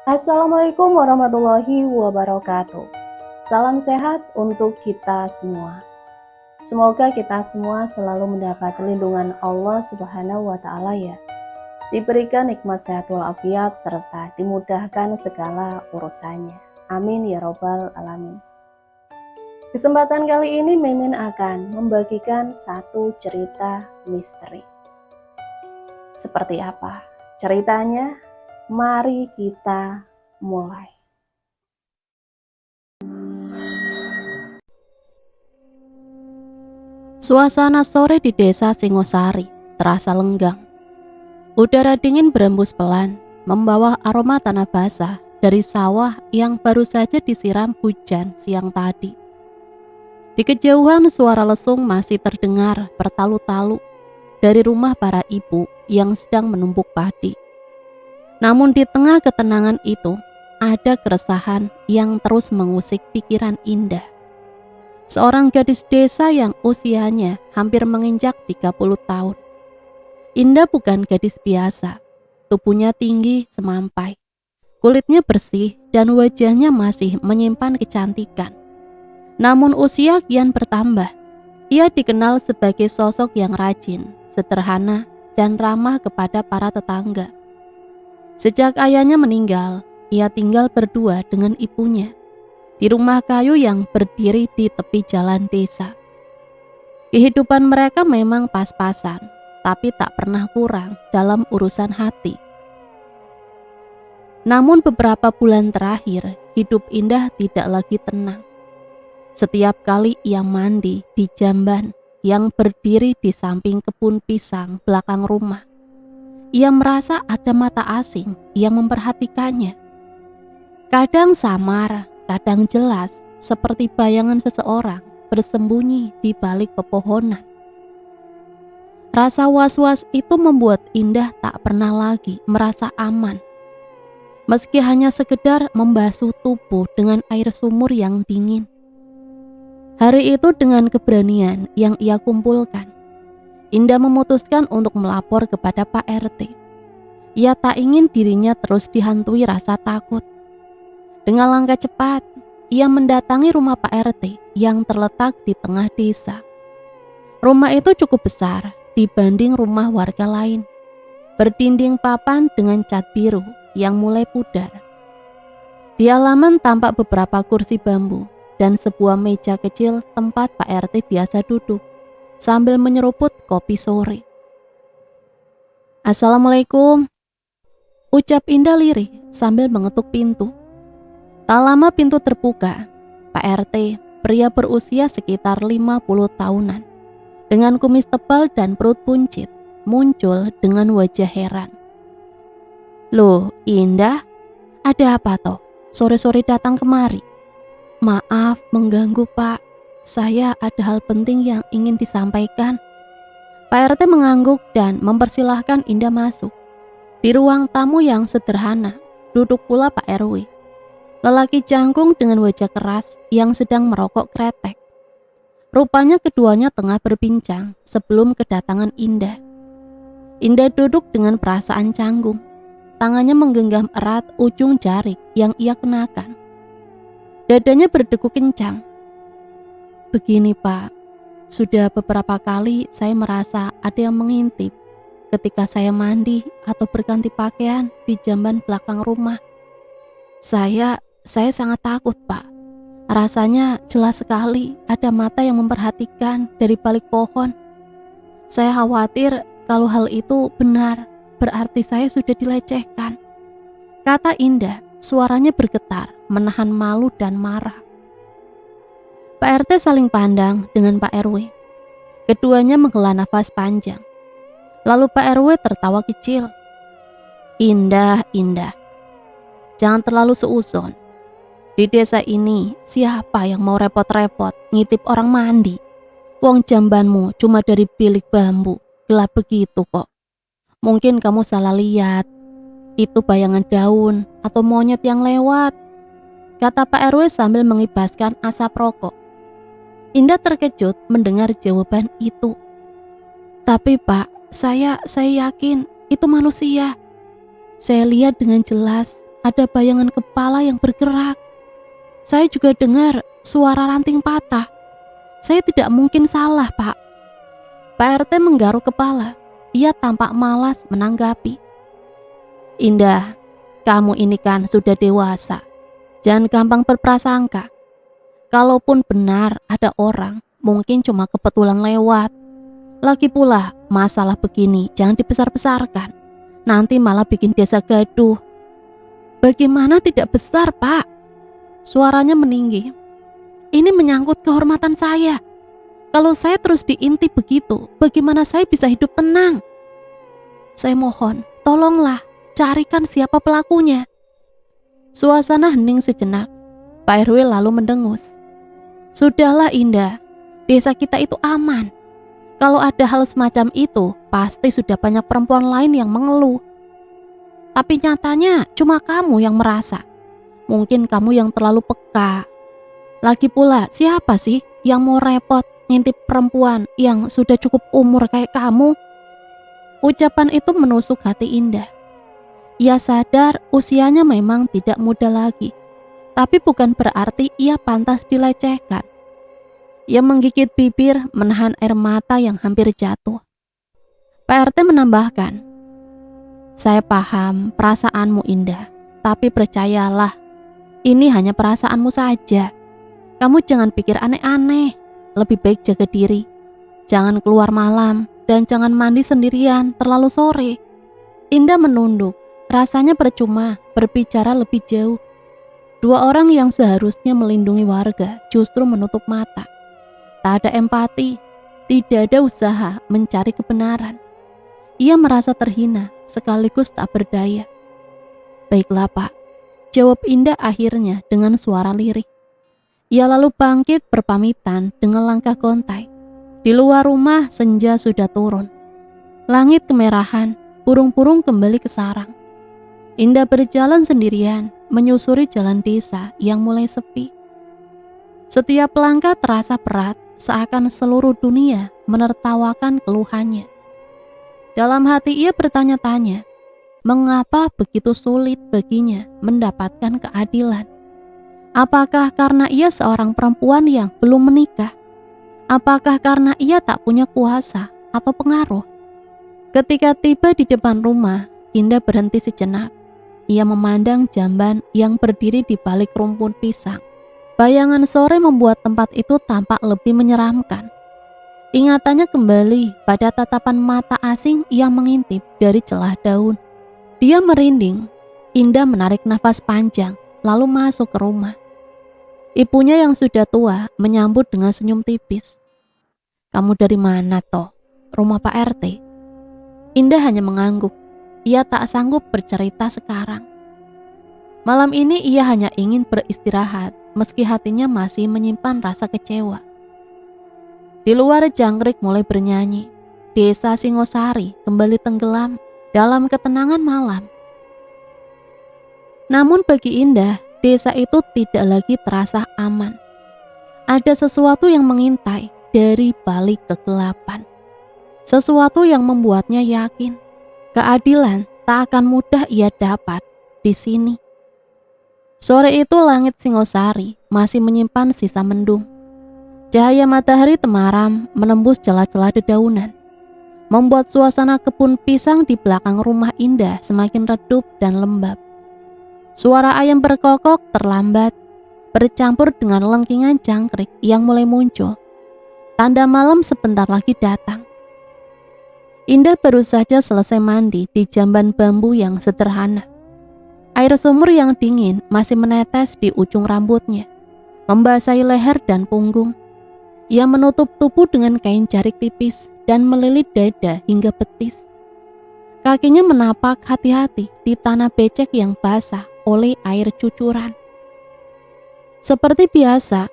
Assalamualaikum warahmatullahi wabarakatuh. Salam sehat untuk kita semua. Semoga kita semua selalu mendapat lindungan Allah Subhanahu wa Ta'ala, ya. Diberikan nikmat sehat walafiat serta dimudahkan segala urusannya. Amin ya robbal alamin. Kesempatan kali ini Mimin akan membagikan satu cerita misteri. Seperti apa ceritanya? Mari kita mulai. Suasana sore di desa Singosari terasa lenggang. Udara dingin berembus pelan, membawa aroma tanah basah dari sawah yang baru saja disiram hujan siang tadi. Di kejauhan suara lesung masih terdengar bertalu-talu dari rumah para ibu yang sedang menumbuk padi. Namun di tengah ketenangan itu, ada keresahan yang terus mengusik pikiran Indah. Seorang gadis desa yang usianya hampir menginjak 30 tahun. Indah bukan gadis biasa. Tubuhnya tinggi semampai. Kulitnya bersih dan wajahnya masih menyimpan kecantikan. Namun usia kian bertambah. Ia dikenal sebagai sosok yang rajin, sederhana, dan ramah kepada para tetangga. Sejak ayahnya meninggal, ia tinggal berdua dengan ibunya di rumah kayu yang berdiri di tepi jalan desa. Kehidupan mereka memang pas-pasan, tapi tak pernah kurang dalam urusan hati. Namun beberapa bulan terakhir, hidup Indah tidak lagi tenang. Setiap kali ia mandi di jamban yang berdiri di samping kebun pisang belakang rumah, ia merasa ada mata asing yang memperhatikannya. Kadang samar, kadang jelas, seperti bayangan seseorang bersembunyi di balik pepohonan. Rasa was-was itu membuat Indah tak pernah lagi merasa aman. Meski hanya sekedar membasuh tubuh dengan air sumur yang dingin. Hari itu dengan keberanian yang ia kumpulkan, Indah memutuskan untuk melapor kepada Pak RT. Ia tak ingin dirinya terus dihantui rasa takut. Dengan langkah cepat, ia mendatangi rumah Pak RT yang terletak di tengah desa. Rumah itu cukup besar dibanding rumah warga lain. Berdinding papan dengan cat biru yang mulai pudar. Di halaman tampak beberapa kursi bambu dan sebuah meja kecil tempat Pak RT biasa duduk sambil menyeruput kopi sore. "Assalamualaikum," ucap Indah lirih sambil mengetuk pintu. Tak lama pintu terbuka. Pak RT, pria berusia sekitar 50 tahunan, dengan kumis tebal dan perut buncit, muncul dengan wajah heran. "Loh, Indah, ada apa toh? Sore-sore datang kemari?" "Maaf mengganggu, Pak. Saya ada hal penting yang ingin disampaikan." Pak RT mengangguk dan mempersilahkan Indah masuk. Di ruang tamu yang sederhana, duduk pula Pak RW. Lelaki jangkung dengan wajah keras yang sedang merokok kretek. Rupanya keduanya tengah berbincang sebelum kedatangan Indah. Indah duduk dengan perasaan canggung. Tangannya menggenggam erat ujung jari yang ia kenakan. Dadanya berdegup kencang. "Begini, Pak, sudah beberapa kali saya merasa ada yang mengintip ketika saya mandi atau berganti pakaian di jamban belakang rumah. Saya sangat takut, Pak. Rasanya jelas sekali ada mata yang memperhatikan dari balik pohon. Saya khawatir kalau hal itu benar, berarti saya sudah dilecehkan," kata Indah. Suaranya bergetar, menahan malu dan marah. Pak RT saling pandang dengan Pak RW. Keduanya menghela nafas panjang. Lalu Pak RW tertawa kecil. Indah, jangan terlalu seuzon. Di desa ini, siapa yang mau repot-repot ngitip orang mandi? Wong jambanmu cuma dari bilik bambu, gelap begitu kok. Mungkin kamu salah lihat. Itu bayangan daun atau monyet yang lewat, kata Pak RW sambil mengibaskan asap rokok. Indah terkejut mendengar jawaban itu. "Tapi Pak, saya yakin itu manusia. Saya lihat dengan jelas ada bayangan kepala yang bergerak. Saya juga dengar suara ranting patah. Saya tidak mungkin salah, Pak. Pak RT menggaruk kepala. Ia tampak malas menanggapi. Indah, kamu ini kan sudah dewasa. Jangan gampang berprasangka. Kalaupun benar ada orang, mungkin cuma kebetulan lewat. Lagi pula, masalah begini jangan dibesar-besarkan. Nanti malah bikin desa gaduh. Bagaimana tidak besar, Pak? Suaranya meninggi. Ini menyangkut kehormatan saya. Kalau saya terus diintip begitu, bagaimana saya bisa hidup tenang? Saya mohon, tolonglah, carikan siapa pelakunya. Suasana hening sejenak. Pak RW lalu mendengus. Sudahlah Indah, desa kita itu aman. Kalau ada hal semacam itu, pasti sudah banyak perempuan lain yang mengeluh. Tapi nyatanya cuma kamu yang merasa. Mungkin kamu yang terlalu peka. Lagi pula, siapa sih yang mau repot ngintip perempuan yang sudah cukup umur kayak kamu? Ucapan itu menusuk hati Indah. Ia sadar usianya memang tidak muda lagi, tapi bukan berarti ia pantas dilecehkan. Ia menggigit bibir, menahan air mata yang hampir jatuh. Pak RT menambahkan, saya paham perasaanmu Indah, tapi percayalah, ini hanya perasaanmu saja. Kamu jangan pikir aneh-aneh, lebih baik jaga diri. Jangan keluar malam, dan jangan mandi sendirian terlalu sore. Indah menunduk, rasanya percuma berbicara lebih jauh. Dua orang yang seharusnya melindungi warga justru menutup mata. Tak ada empati, tidak ada usaha mencari kebenaran. Ia merasa terhina sekaligus tak berdaya. Baiklah Pak, jawab Indah akhirnya dengan suara lirih. Ia lalu bangkit berpamitan dengan langkah gontai. Di luar rumah senja sudah turun. Langit kemerahan, burung-burung kembali ke sarang. Indah berjalan sendirian menyusuri jalan desa yang mulai sepi. Setiap langkah terasa berat, seakan seluruh dunia menertawakan keluhannya. Dalam hati ia bertanya-tanya, mengapa begitu sulit baginya mendapatkan keadilan? Apakah karena ia seorang perempuan yang belum menikah? Apakah karena ia tak punya kuasa atau pengaruh? Ketika tiba di depan rumah, Indah berhenti sejenak. Ia memandang jamban yang berdiri di balik rumpun pisang. Bayangan sore membuat tempat itu tampak lebih menyeramkan. Ingatannya kembali pada tatapan mata asing yang mengintip dari celah daun. Dia merinding. Indah menarik nafas panjang, lalu masuk ke rumah. Ibunya yang sudah tua menyambut dengan senyum tipis. Kamu dari mana toh? Rumah Pak RT? Indah hanya mengangguk. Ia tak sanggup bercerita sekarang. Malam ini ia hanya ingin beristirahat, meski hatinya masih menyimpan rasa kecewa. Di luar jangkrik mulai bernyanyi. Desa Singosari kembali tenggelam dalam ketenangan malam. Namun bagi Indah, desa itu tidak lagi terasa aman. Ada sesuatu yang mengintai dari balik kegelapan. Sesuatu yang membuatnya yakin keadilan tak akan mudah ia dapat di sini. Sore itu langit Singosari masih menyimpan sisa mendung. Cahaya matahari temaram menembus celah-celah dedaunan, membuat suasana kebun pisang di belakang rumah Indah semakin redup dan lembab. Suara ayam berkokok terlambat, bercampur dengan lengkingan jangkrik yang mulai muncul. Tanda malam sebentar lagi datang. Indah baru saja selesai mandi di jamban bambu yang sederhana. Air sumur yang dingin masih menetes di ujung rambutnya, membasahi leher dan punggung. Ia menutup tubuh dengan kain jarik tipis dan melilit dada hingga betis. Kakinya menapak hati-hati di tanah becek yang basah oleh air cucuran. Seperti biasa,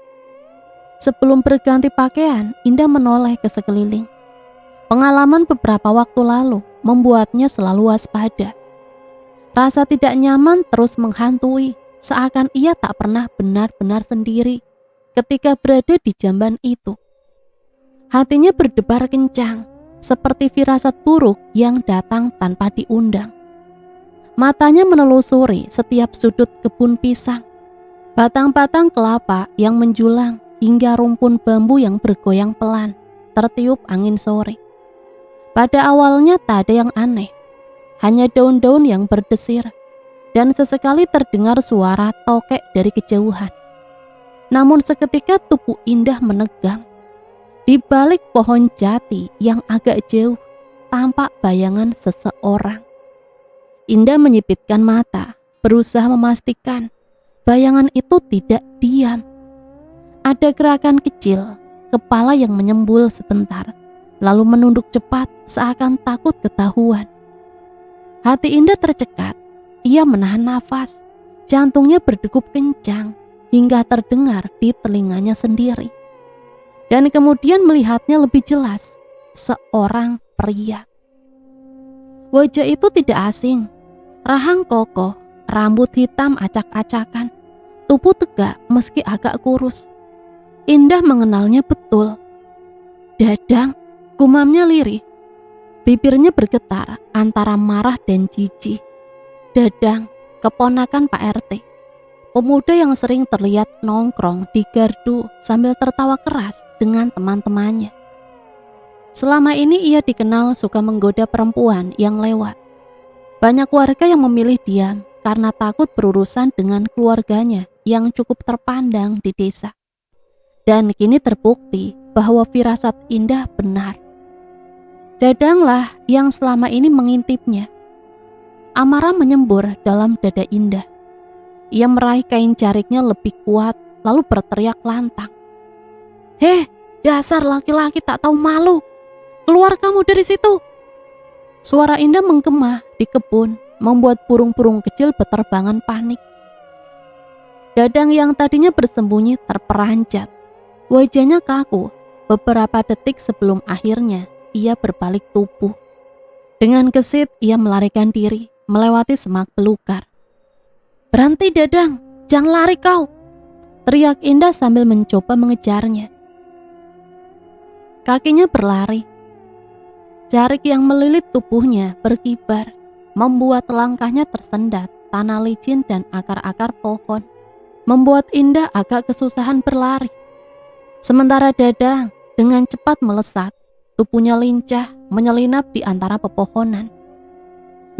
sebelum berganti pakaian, Indah menoleh ke sekeliling. Pengalaman beberapa waktu lalu membuatnya selalu waspada. Rasa tidak nyaman terus menghantui, seakan ia tak pernah benar-benar sendiri ketika berada di jamban itu. Hatinya berdebar kencang, seperti firasat buruk yang datang tanpa diundang. Matanya menelusuri setiap sudut kebun pisang, batang-batang kelapa yang menjulang hingga rumpun bambu yang bergoyang pelan tertiup angin sore. Pada awalnya tak ada yang aneh, hanya daun-daun yang berdesir dan sesekali terdengar suara tokek dari kejauhan. Namun seketika tubuh Indah menegang. Di balik pohon jati yang agak jauh tampak bayangan seseorang. Indah menyipitkan mata, berusaha memastikan bayangan itu tidak diam. Ada gerakan kecil, kepala yang menyembul sebentar, lalu menunduk cepat seakan takut ketahuan. Hati Indah tercekat, ia menahan nafas, jantungnya berdegup kencang hingga terdengar di telinganya sendiri. Dan kemudian melihatnya lebih jelas, seorang pria. Wajah itu tidak asing, rahang kokoh, rambut hitam acak-acakan, tubuh tegak meski agak kurus. Indah mengenalnya betul. Dadang, gumamnya lirih. Bibirnya bergetar antara marah dan jijik. Dadang, keponakan Pak RT. Pemuda yang sering terlihat nongkrong di gardu sambil tertawa keras dengan teman-temannya. Selama ini ia dikenal suka menggoda perempuan yang lewat. Banyak warga yang memilih diam karena takut berurusan dengan keluarganya yang cukup terpandang di desa. Dan kini terbukti bahwa firasat Indah benar. Dadanglah yang selama ini mengintipnya. Amarah menyembur dalam dada Indah. Ia meraih kain jariknya lebih kuat lalu berteriak lantang. "Heh, dasar laki-laki tak tahu malu. Keluar kamu dari situ!" Suara Indah menggema di kebun, membuat burung-burung kecil berterbangan panik. Dadang yang tadinya bersembunyi terperanjat. Wajahnya kaku. Beberapa detik sebelum akhirnya ia berbalik tubuh. Dengan gesit ia melarikan diri, melewati semak belukar. "Berhenti Dadang, jangan lari kau!" teriak Indah sambil mencoba mengejarnya. Kakinya berlari. Jarik yang melilit tubuhnya berkibar, membuat langkahnya tersendat tanah licin dan akar-akar pohon, membuat Indah agak kesusahan berlari. Sementara Dadang dengan cepat melesat, tubuhnya lincah menyelinap di antara pepohonan.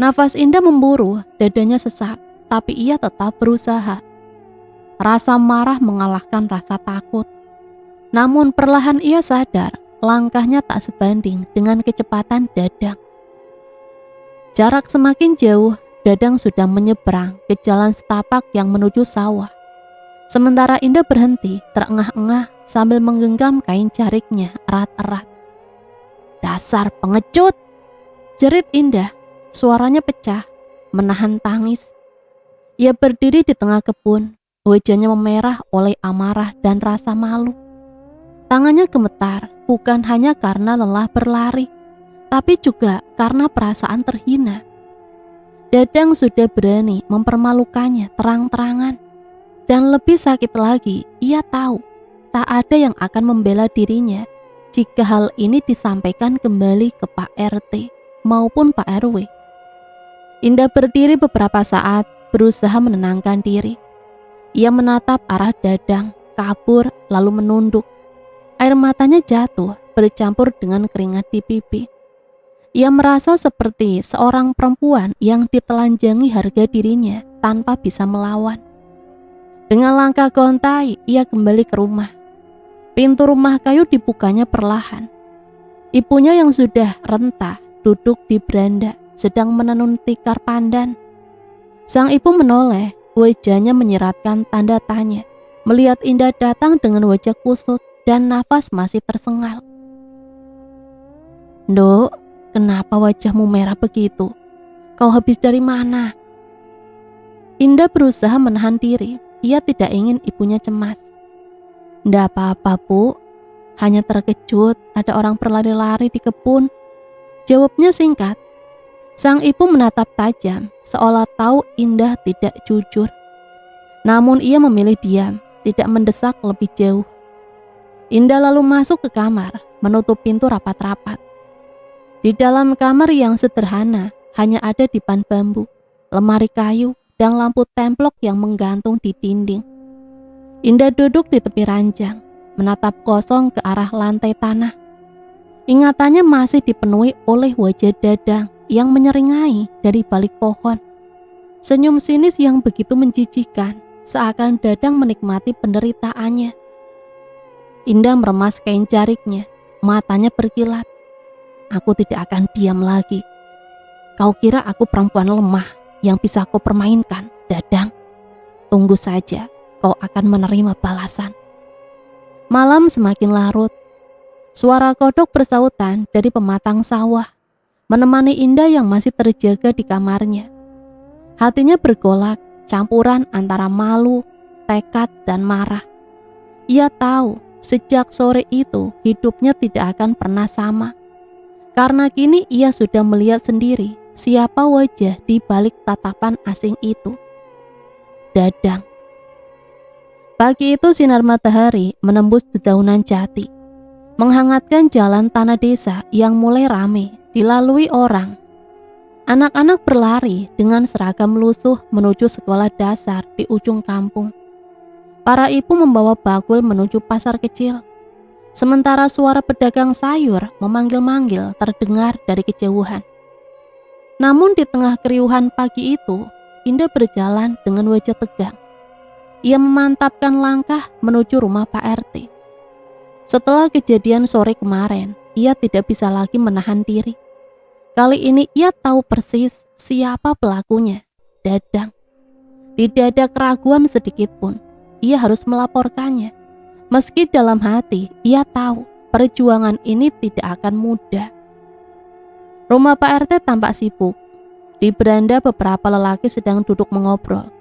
Nafas Indah memburu, dadanya sesak, tapi ia tetap berusaha. Rasa marah mengalahkan rasa takut. Namun perlahan ia sadar, langkahnya tak sebanding dengan kecepatan Dadang. Jarak semakin jauh, Dadang sudah menyeberang ke jalan setapak yang menuju sawah. Sementara Indah berhenti, terengah-engah sambil menggenggam kain jariknya erat-erat. "Dasar pengecut!" jerit Indah, suaranya pecah, menahan tangis. Ia berdiri di tengah kebun, wajahnya memerah oleh amarah dan rasa malu. Tangannya gemetar, bukan hanya karena lelah berlari, tapi juga karena perasaan terhina. Dadang sudah berani mempermalukannya terang-terangan. Dan lebih sakit lagi, ia tahu tak ada yang akan membela dirinya jika hal ini disampaikan kembali ke Pak RT maupun Pak RW. Indah berdiri beberapa saat, berusaha menenangkan diri. Ia menatap arah Dadang, kabur lalu menunduk. Air matanya jatuh, bercampur dengan keringat di pipi. Ia merasa seperti seorang perempuan yang ditelanjangi harga dirinya tanpa bisa melawan. Dengan langkah gontai, ia kembali ke rumah. Pintu rumah kayu dibukanya perlahan. Ibunya yang sudah rentah duduk di beranda, sedang menenun tikar pandan. Sang ibu menoleh, wajahnya menyiratkan tanda tanya. Melihat Indah datang dengan wajah kusut dan nafas masih tersengal. "Nduk, kenapa wajahmu merah begitu? Kau habis dari mana?" Indah berusaha menahan diri. Ia tidak ingin ibunya cemas. "Ndak apa-apa, Bu. Hanya terkejut ada orang berlari-lari di kebun," jawabnya singkat. Sang ibu menatap tajam, seolah tahu Indah tidak jujur. Namun ia memilih diam, tidak mendesak lebih jauh. Indah lalu masuk ke kamar, menutup pintu rapat-rapat. Di dalam kamar yang sederhana, hanya ada dipan bambu, lemari kayu, dan lampu templok yang menggantung di dinding. Indah duduk di tepi ranjang, menatap kosong ke arah lantai tanah. Ingatannya masih dipenuhi oleh wajah Dadang yang menyeringai dari balik pohon. Senyum sinis yang begitu menjijikkan, seakan Dadang menikmati penderitaannya. Indah meremas kain jariknya, matanya berkilat. Aku tidak akan diam lagi. Kau kira aku perempuan lemah yang bisa kau permainkan, Dadang? Tunggu saja, kau akan menerima balasan. Malam semakin larut. Suara kodok bersautan dari pematang sawah menemani Indah yang masih terjaga di kamarnya. Hatinya bergolak, campuran antara malu, tekad, dan marah. Ia tahu sejak sore itu hidupnya tidak akan pernah sama. Karena kini ia sudah melihat sendiri siapa wajah di balik tatapan asing itu. Dadang. Pagi itu sinar matahari menembus dedaunan jati, menghangatkan jalan tanah desa yang mulai ramai dilalui orang. Anak-anak berlari dengan seragam lusuh menuju sekolah dasar di ujung kampung. Para ibu membawa bakul menuju pasar kecil. Sementara suara pedagang sayur memanggil-manggil terdengar dari kejauhan. Namun di tengah keriuhan pagi itu, Indah berjalan dengan wajah tegang. Ia memantapkan langkah menuju rumah Pak RT. Setelah kejadian sore kemarin, ia tidak bisa lagi menahan diri. Kali ini ia tahu persis siapa pelakunya, Dadang. Tidak ada keraguan sedikit pun, ia harus melaporkannya. Meski dalam hati, ia tahu perjuangan ini tidak akan mudah. Rumah Pak RT tampak sibuk. Di beranda beberapa lelaki sedang duduk mengobrol.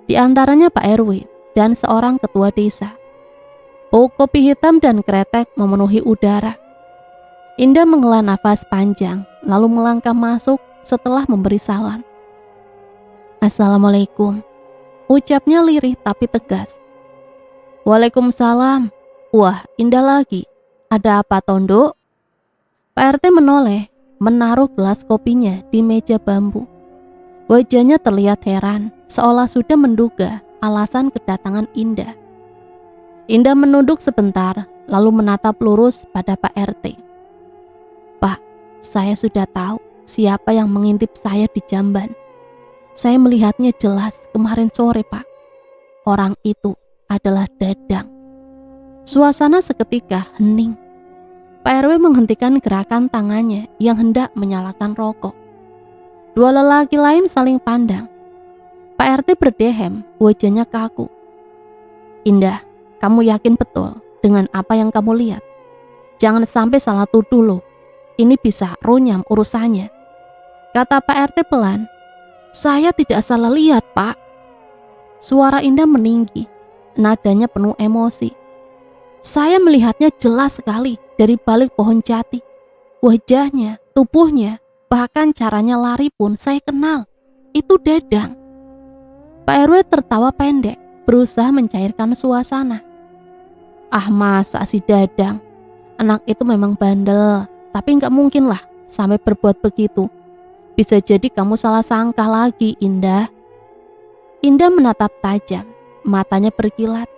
Di antaranya Pak RW dan seorang ketua desa. Bau kopi hitam dan kretek memenuhi udara. Indah menghela nafas panjang, lalu melangkah masuk setelah memberi salam. Assalamualaikum, ucapnya lirih tapi tegas. Waalaikumsalam. Wah, Indah lagi. Ada apa, Tondo? Pak RT menoleh, menaruh gelas kopinya di meja bambu. Wajahnya terlihat heran, seolah sudah menduga alasan kedatangan Indah. Indah menunduk sebentar, lalu menatap lurus pada Pak RT. Pak, saya sudah tahu siapa yang mengintip saya di Jamban. Saya melihatnya jelas kemarin sore, Pak. Orang itu adalah Dadang. Suasana seketika hening. Pak RW menghentikan gerakan tangannya yang hendak menyalakan rokok. Dua lelaki lain saling pandang. Pak RT berdehem, wajahnya kaku. Indah, kamu yakin betul dengan apa yang kamu lihat? Jangan sampai salah tuduh loh. Ini bisa runyam urusannya. Kata Pak RT pelan. Saya tidak salah lihat, Pak. Suara Indah meninggi. Nadanya penuh emosi. Saya melihatnya jelas sekali dari balik pohon jati. Wajahnya, tubuhnya, bahkan caranya lari pun saya kenal. Itu Dadang. Pak RW tertawa pendek, berusaha mencairkan suasana. Ah, masa si Dadang? Anak itu memang bandel, tapi gak mungkin lah sampai berbuat begitu. Bisa jadi kamu salah sangka lagi, Indah. Indah menatap tajam. Matanya berkilat.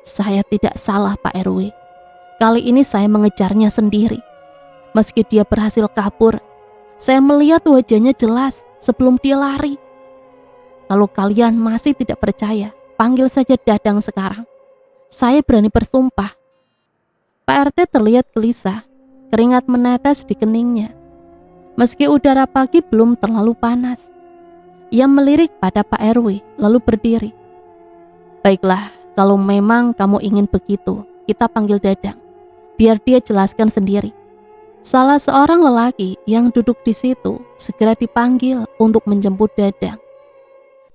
Saya tidak salah, Pak RW. Kali ini saya mengejarnya sendiri. Meski dia berhasil kabur, saya melihat wajahnya jelas sebelum dia lari. Kalau kalian masih tidak percaya, panggil saja Dadang sekarang. Saya berani bersumpah. Pak RT terlihat gelisah, keringat menetes di keningnya. Meski udara pagi belum terlalu panas, ia melirik pada Pak RW lalu berdiri. Baiklah, kalau memang kamu ingin begitu, kita panggil Dadang, biar dia jelaskan sendiri. Salah seorang lelaki yang duduk di situ segera dipanggil untuk menjemput Dadang.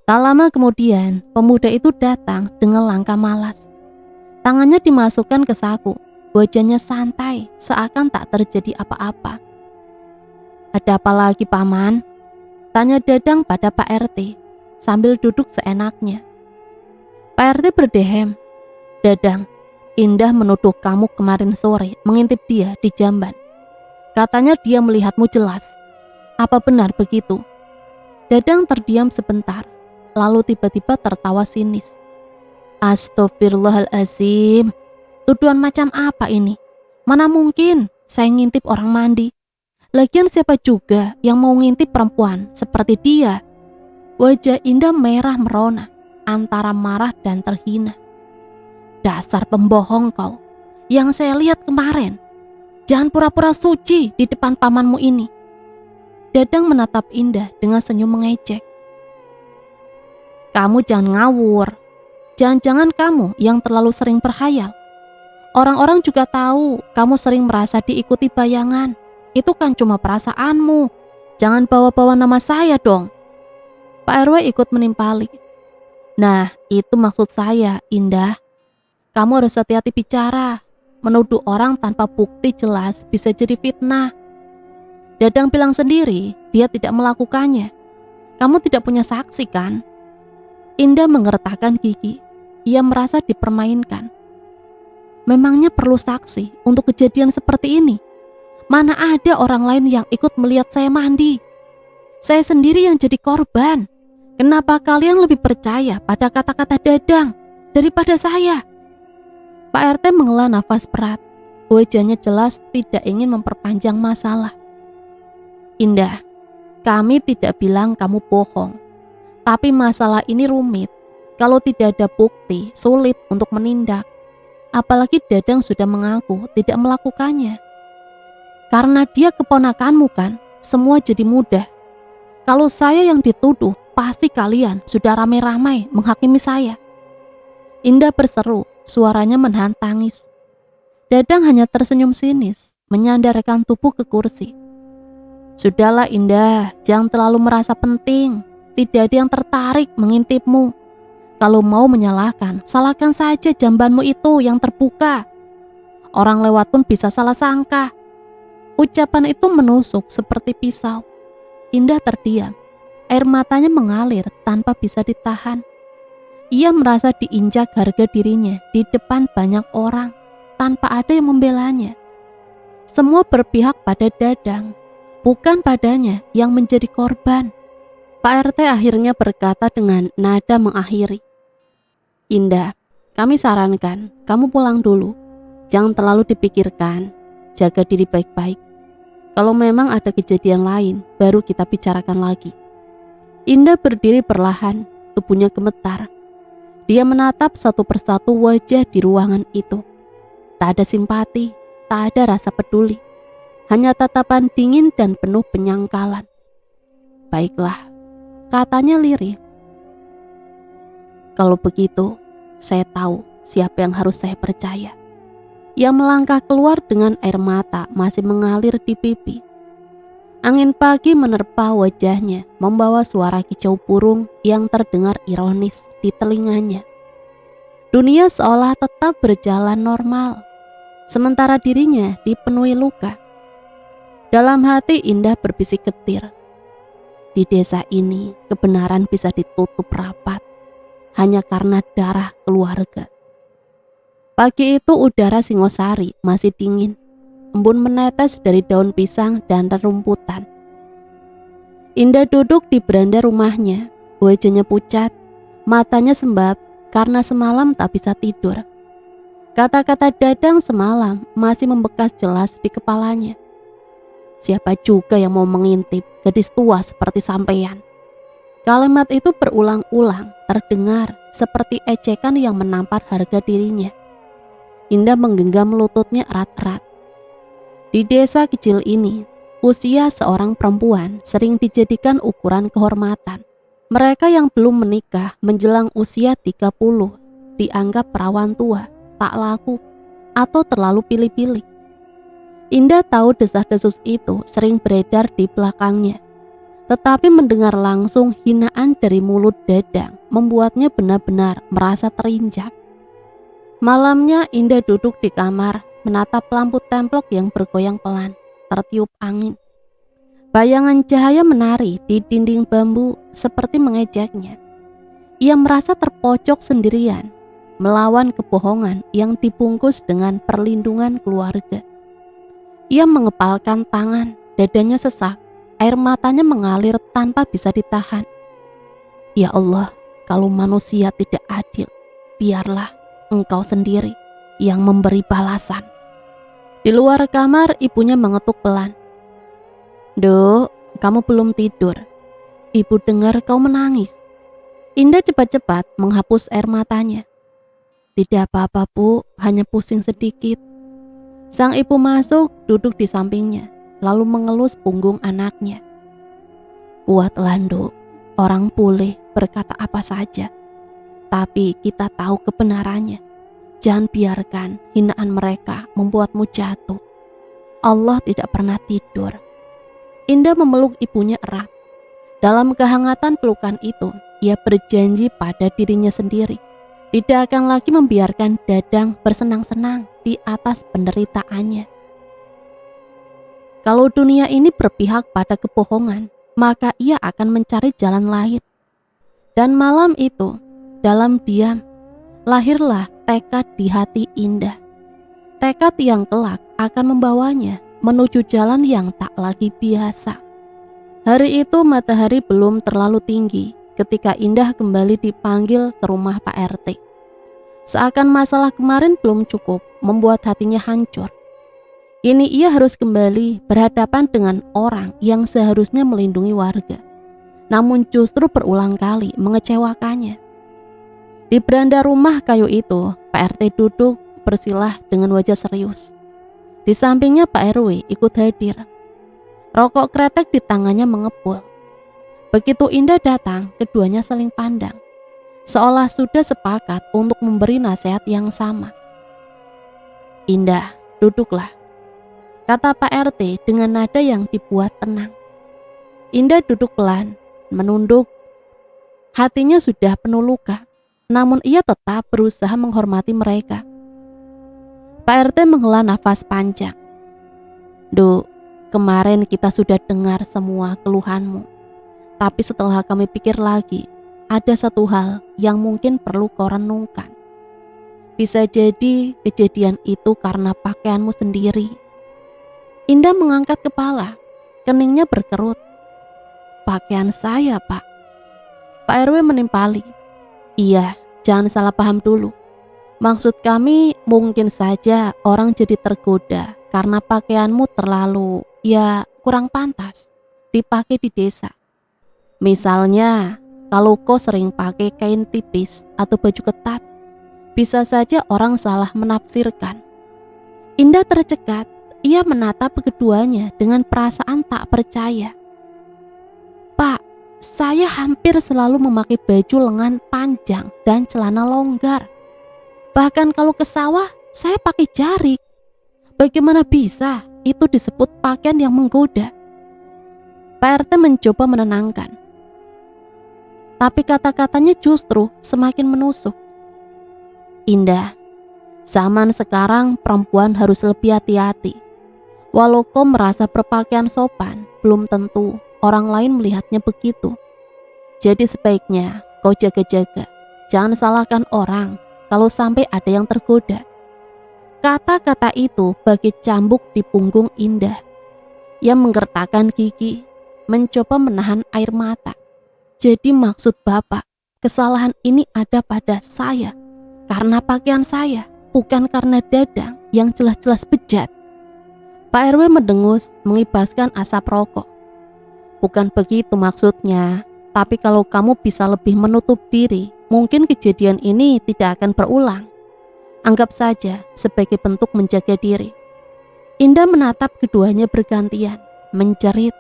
Tak lama kemudian, pemuda itu datang dengan langkah malas. Tangannya dimasukkan ke saku, wajahnya santai, seakan tak terjadi apa-apa. Ada apa lagi, Paman? Tanya Dadang pada Pak RT sambil duduk seenaknya. Pak RT berdehem. Dadang, Indah menuduh kamu kemarin sore mengintip dia di Jamban. Katanya dia melihatmu jelas. Apa benar begitu? Dadang terdiam sebentar, lalu tiba-tiba tertawa sinis. Astagfirullahalazim, tuduhan macam apa ini? Mana mungkin saya ngintip orang mandi. Lagian siapa juga yang mau ngintip perempuan seperti dia? Wajah Indah merah merona, antara marah dan terhina. Dasar pembohong kau, yang saya lihat kemarin. Jangan pura-pura suci di depan pamanmu ini. Dadang menatap Indah dengan senyum mengejek. Kamu jangan ngawur. Jangan-jangan kamu yang terlalu sering berkhayal. Orang-orang juga tahu kamu sering merasa diikuti bayangan. Itu kan cuma perasaanmu. Jangan bawa-bawa nama saya dong. Pak RW ikut menimpali. Nah, itu maksud saya, Indah. Kamu harus hati-hati bicara. Menuduh orang tanpa bukti jelas bisa jadi fitnah. Dadang bilang sendiri, dia tidak melakukannya. Kamu tidak punya saksi kan? Indah mengertakkan gigi. Ia merasa dipermainkan. Memangnya perlu saksi untuk kejadian seperti ini? Mana ada orang lain yang ikut melihat saya mandi? Saya sendiri yang jadi korban. Kenapa kalian lebih percaya pada kata-kata Dadang daripada saya? Pak RT menghela nafas berat. Wajahnya jelas tidak ingin memperpanjang masalah. Indah, kami tidak bilang kamu bohong. Tapi masalah ini rumit. Kalau tidak ada bukti, sulit untuk menindak. Apalagi Dadang sudah mengaku tidak melakukannya. Karena dia keponakanmu kan, semua jadi mudah. Kalau saya yang dituduh, pasti kalian sudah ramai-ramai menghakimi saya. Indah berseru, suaranya menahan tangis. Dadang hanya tersenyum sinis, menyandarkan tubuh ke kursi. Sudahlah Indah, jangan terlalu merasa penting. Tidak ada yang tertarik mengintipmu. Kalau mau menyalahkan, salahkan saja jambanmu itu yang terbuka. Orang lewat pun bisa salah sangka. Ucapan itu menusuk seperti pisau. Indah terdiam. Air matanya mengalir tanpa bisa ditahan. Ia merasa diinjak harga dirinya di depan banyak orang tanpa ada yang membelanya. Semua berpihak pada Dadang, bukan padanya yang menjadi korban. Pak RT akhirnya berkata dengan nada mengakhiri. Indah, kami sarankan kamu pulang dulu. Jangan terlalu dipikirkan. Jaga diri baik-baik. Kalau memang ada kejadian lain, baru kita bicarakan lagi. Indah berdiri perlahan, tubuhnya gemetar. Dia menatap satu persatu wajah di ruangan itu. Tak ada simpati, tak ada rasa peduli. Hanya tatapan dingin dan penuh penyangkalan. Baiklah, katanya lirih. Kalau begitu, saya tahu siapa yang harus saya percaya. Ia melangkah keluar dengan air mata masih mengalir di pipi. Angin pagi menerpa wajahnya, membawa suara kicau burung yang terdengar ironis di telinganya. Dunia seolah tetap berjalan normal, sementara dirinya dipenuhi luka. Dalam hati Indah berbisik getir. Di desa ini, kebenaran bisa ditutup rapat hanya karena darah keluarga. Pagi itu udara Singosari masih dingin. Embun menetes dari daun pisang dan rerumputan. Indah duduk di beranda rumahnya. Wajahnya pucat, matanya sembab karena semalam tak bisa tidur. Kata-kata Dadang semalam masih membekas jelas di kepalanya. Siapa juga yang mau mengintip gadis tua seperti sampean? Kalimat itu berulang-ulang terdengar seperti ejekan yang menampar harga dirinya. Indah menggenggam lututnya erat-erat. Di desa kecil ini, usia seorang perempuan sering dijadikan ukuran kehormatan. Mereka yang belum menikah menjelang usia 30 dianggap perawan tua, tak laku, atau terlalu pilih-pilih. Indah tahu desas-desus itu sering beredar di belakangnya. Tetapi mendengar langsung hinaan dari mulut Dadang membuatnya benar-benar merasa terinjak. Malamnya Indah duduk di kamar, menatap lampu templok yang bergoyang pelan, tertiup angin. Bayangan cahaya menari di dinding bambu seperti mengejeknya. Ia merasa terpojok sendirian, melawan kebohongan yang dibungkus dengan perlindungan keluarga. Ia mengepalkan tangan, dadanya sesak, air matanya mengalir tanpa bisa ditahan. Ya Allah, kalau manusia tidak adil, biarlah Engkau sendiri yang memberi balasan. Di luar kamar, ibunya mengetuk pelan. Duk, kamu belum tidur. Ibu dengar kau menangis. Indah cepat-cepat menghapus air matanya. Tidak apa-apa, Bu, hanya pusing sedikit. Sang ibu masuk, duduk di sampingnya, lalu mengelus punggung anaknya. Kuatlah, Duk. Orang boleh berkata apa saja, tapi kita tahu kebenarannya. Jangan biarkan hinaan mereka membuatmu jatuh. Allah tidak pernah tidur. Indah memeluk ibunya erat. Dalam kehangatan pelukan itu, ia berjanji pada dirinya sendiri, tidak akan lagi membiarkan Dadang bersenang-senang di atas penderitaannya. Kalau dunia ini berpihak pada kebohongan, maka ia akan mencari jalan lain. Dan malam itu, dalam diam, lahirlah tekad di hati Indah. Tekad yang kelak akan membawanya menuju jalan yang tak lagi biasa. Hari itu matahari belum terlalu tinggi ketika Indah kembali dipanggil ke rumah Pak RT. Seakan masalah kemarin belum cukup membuat hatinya hancur. Kini ia harus kembali berhadapan dengan orang yang seharusnya melindungi warga, namun justru berulang kali mengecewakannya. Di beranda rumah kayu itu, Pak RT duduk bersilah dengan wajah serius. Di sampingnya Pak RW ikut hadir. Rokok kretek di tangannya mengepul. Begitu Indah datang, keduanya saling pandang, seolah sudah sepakat untuk memberi nasihat yang sama. Indah, duduklah, kata Pak RT dengan nada yang dibuat tenang. Indah duduk pelan, menunduk. Hatinya sudah penuh luka, namun ia tetap berusaha menghormati mereka. Pak RT menghela nafas panjang. Duk, kemarin kita sudah dengar semua keluhanmu. Tapi setelah kami pikir lagi, ada satu hal yang mungkin perlu kau renungkan. Bisa jadi kejadian itu karena pakaianmu sendiri. Indah mengangkat kepala, keningnya berkerut. Pakaian saya, Pak. Pak RW menimpali. Iya, jangan salah paham dulu. Maksud kami mungkin saja orang jadi tergoda karena pakaianmu terlalu, kurang pantas dipakai di desa. Misalnya, kalau kau sering pakai kain tipis atau baju ketat, bisa saja orang salah menafsirkan. Indah tercekat, ia menatap keduanya dengan perasaan tak percaya. Pak, saya hampir selalu memakai baju lengan panjang dan celana longgar. Bahkan kalau ke sawah, saya pakai jarik. Bagaimana bisa itu disebut pakaian yang menggoda? Pak RT mencoba menenangkan. Tapi kata-katanya justru semakin menusuk. Indah, zaman sekarang perempuan harus lebih hati-hati. Walau kau merasa berpakaian sopan, belum tentu orang lain melihatnya begitu. Jadi sebaiknya kau jaga-jaga. Jangan salahkan orang kalau sampai ada yang tergoda. Kata-kata itu bagai cambuk di punggung Indah. Ia menggertakkan gigi, mencoba menahan air mata. Jadi maksud Bapak, kesalahan ini ada pada saya, karena pakaian saya, bukan karena Dadang yang jelas-jelas bejat. Pak RW mendengus, mengibaskan asap rokok. Bukan begitu maksudnya, tapi kalau kamu bisa lebih menutup diri, mungkin kejadian ini tidak akan berulang. Anggap saja sebagai bentuk menjaga diri. Indah menatap keduanya bergantian, menjerit.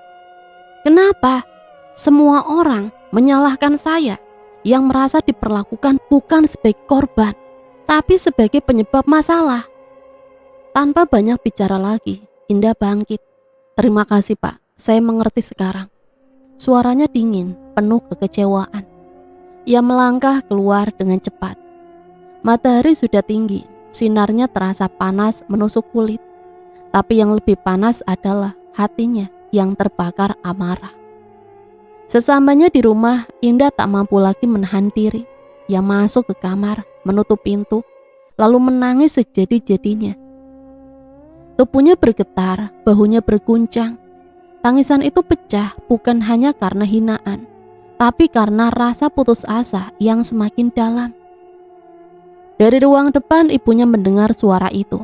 Kenapa? Semua orang menyalahkan saya yang merasa diperlakukan bukan sebagai korban, tapi sebagai penyebab masalah. Tanpa banyak bicara lagi, Indah bangkit. Terima kasih Pak, saya mengerti sekarang. Suaranya dingin, penuh kekecewaan. Ia melangkah keluar dengan cepat. Matahari sudah tinggi, sinarnya terasa panas menusuk kulit. Tapi yang lebih panas adalah hatinya yang terbakar amarah. Sesampainya di rumah, Indah tak mampu lagi menahan diri. Ia masuk ke kamar, menutup pintu, lalu menangis sejadi-jadinya. Tubuhnya bergetar, bahunya berguncang. Tangisan itu pecah bukan hanya karena hinaan, tapi karena rasa putus asa yang semakin dalam. Dari ruang depan ibunya mendengar suara itu.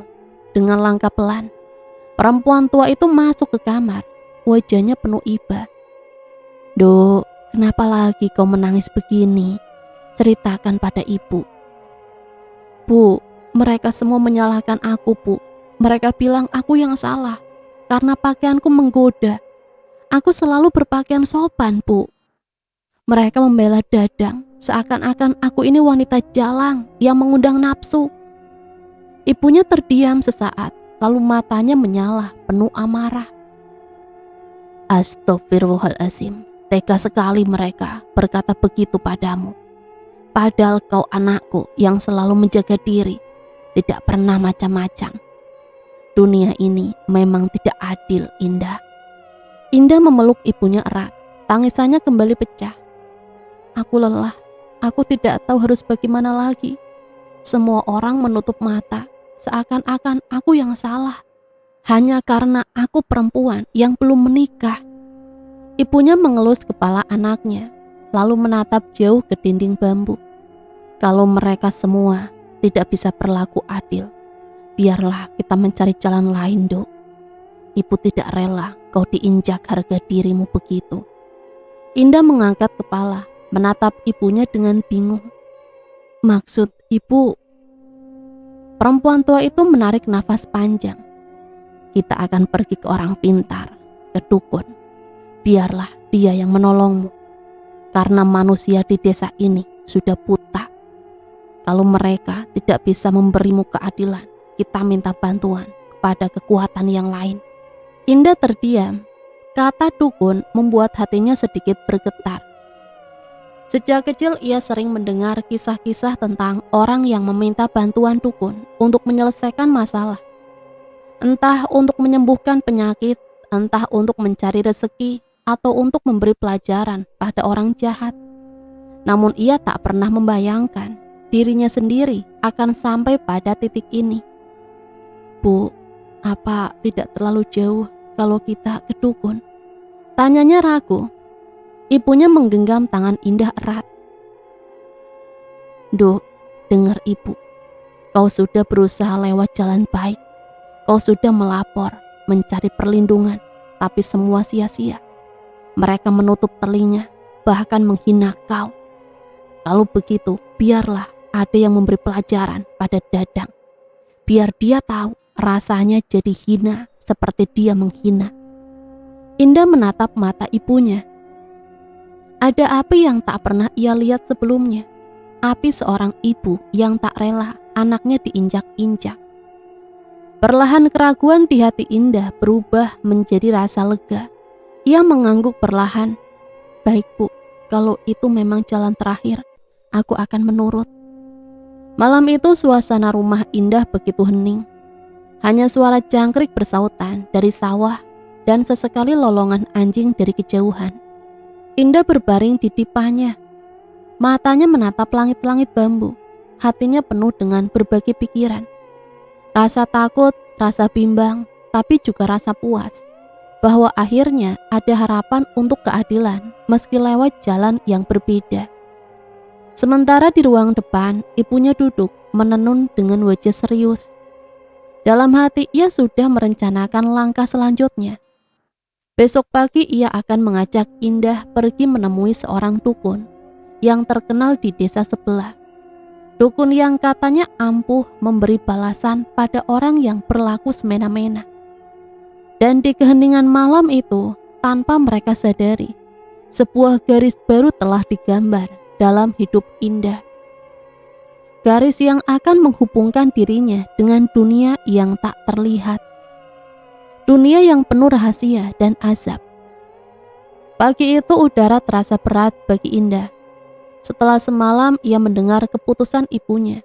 Dengan langkah pelan, perempuan tua itu masuk ke kamar. Wajahnya penuh iba. "Duk, kenapa lagi kau menangis begini? Ceritakan pada ibu." "Bu, mereka semua menyalahkan aku, Bu. Mereka bilang aku yang salah karena pakaianku menggoda. Aku selalu berpakaian sopan, Bu. Mereka membela Dadang, seakan-akan aku ini wanita jalang yang mengundang nafsu." Ibunya terdiam sesaat, lalu matanya menyala penuh amarah. "Astagfirullahaladzim, tega sekali mereka berkata begitu padamu. Padahal kau anakku yang selalu menjaga diri, tidak pernah macam-macam. Dunia ini memang tidak adil, Indah." Indah memeluk ibunya erat, tangisannya kembali pecah. "Aku lelah, aku tidak tahu harus bagaimana lagi. Semua orang menutup mata, seakan-akan aku yang salah. Hanya karena aku perempuan yang belum menikah." Ibunya mengelus kepala anaknya, lalu menatap jauh ke dinding bambu. "Kalau mereka semua tidak bisa berlaku adil, biarlah kita mencari jalan lain, Dok. Ibu tidak rela kau diinjak harga dirimu begitu." Indah mengangkat kepala, menatap ibunya dengan bingung. "Maksud ibu?" Perempuan tua itu menarik nafas panjang. "Kita akan pergi ke orang pintar, ke dukun. Biarlah dia yang menolongmu. Karena manusia di desa ini sudah buta. Kalau mereka tidak bisa memberimu keadilan, kita minta bantuan kepada kekuatan yang lain." Indah terdiam. Kata dukun membuat hatinya sedikit bergetar. Sejak kecil ia sering mendengar kisah-kisah tentang orang yang meminta bantuan dukun untuk menyelesaikan masalah. Entah untuk menyembuhkan penyakit, entah untuk mencari rezeki, atau untuk memberi pelajaran pada orang jahat. Namun ia tak pernah membayangkan dirinya sendiri akan sampai pada titik ini. "Bu, apa tidak terlalu jauh kalau kita ke dukun?" tanyanya ragu. Ibunya menggenggam tangan Indah erat. "Duk, dengar ibu. Kau sudah berusaha lewat jalan baik. Kau sudah melapor, mencari perlindungan, tapi semua sia-sia. Mereka menutup telinga, bahkan menghina kau. Kalau begitu, biarlah ada yang memberi pelajaran pada Dadang. Biar dia tahu rasanya jadi hina seperti dia menghina." Indah menatap mata ibunya. Ada api yang tak pernah ia lihat sebelumnya. Api seorang ibu yang tak rela anaknya diinjak-injak. Perlahan keraguan di hati Indah berubah menjadi rasa lega. Ia mengangguk perlahan. "Baik, Bu, kalau itu memang jalan terakhir, aku akan menurut." Malam itu suasana rumah Indah begitu hening. Hanya suara jangkrik bersautan dari sawah dan sesekali lolongan anjing dari kejauhan. Indah berbaring di dipanya. Matanya menatap langit-langit bambu. Hatinya penuh dengan berbagai pikiran. Rasa takut, rasa bimbang, tapi juga rasa puas. Bahwa akhirnya ada harapan untuk keadilan meski lewat jalan yang berbeda. Sementara di ruang depan, ibunya duduk menenun dengan wajah serius. Dalam hati ia sudah merencanakan langkah selanjutnya. Besok pagi ia akan mengajak Indah pergi menemui seorang dukun yang terkenal di desa sebelah. Dukun yang katanya ampuh memberi balasan pada orang yang berlaku semena-mena. Dan di keheningan malam itu, tanpa mereka sadari, sebuah garis baru telah digambar dalam hidup Indah. Garis yang akan menghubungkan dirinya dengan dunia yang tak terlihat. Dunia yang penuh rahasia dan azab. Pagi itu udara terasa berat bagi Indah. Setelah semalam ia mendengar keputusan ibunya.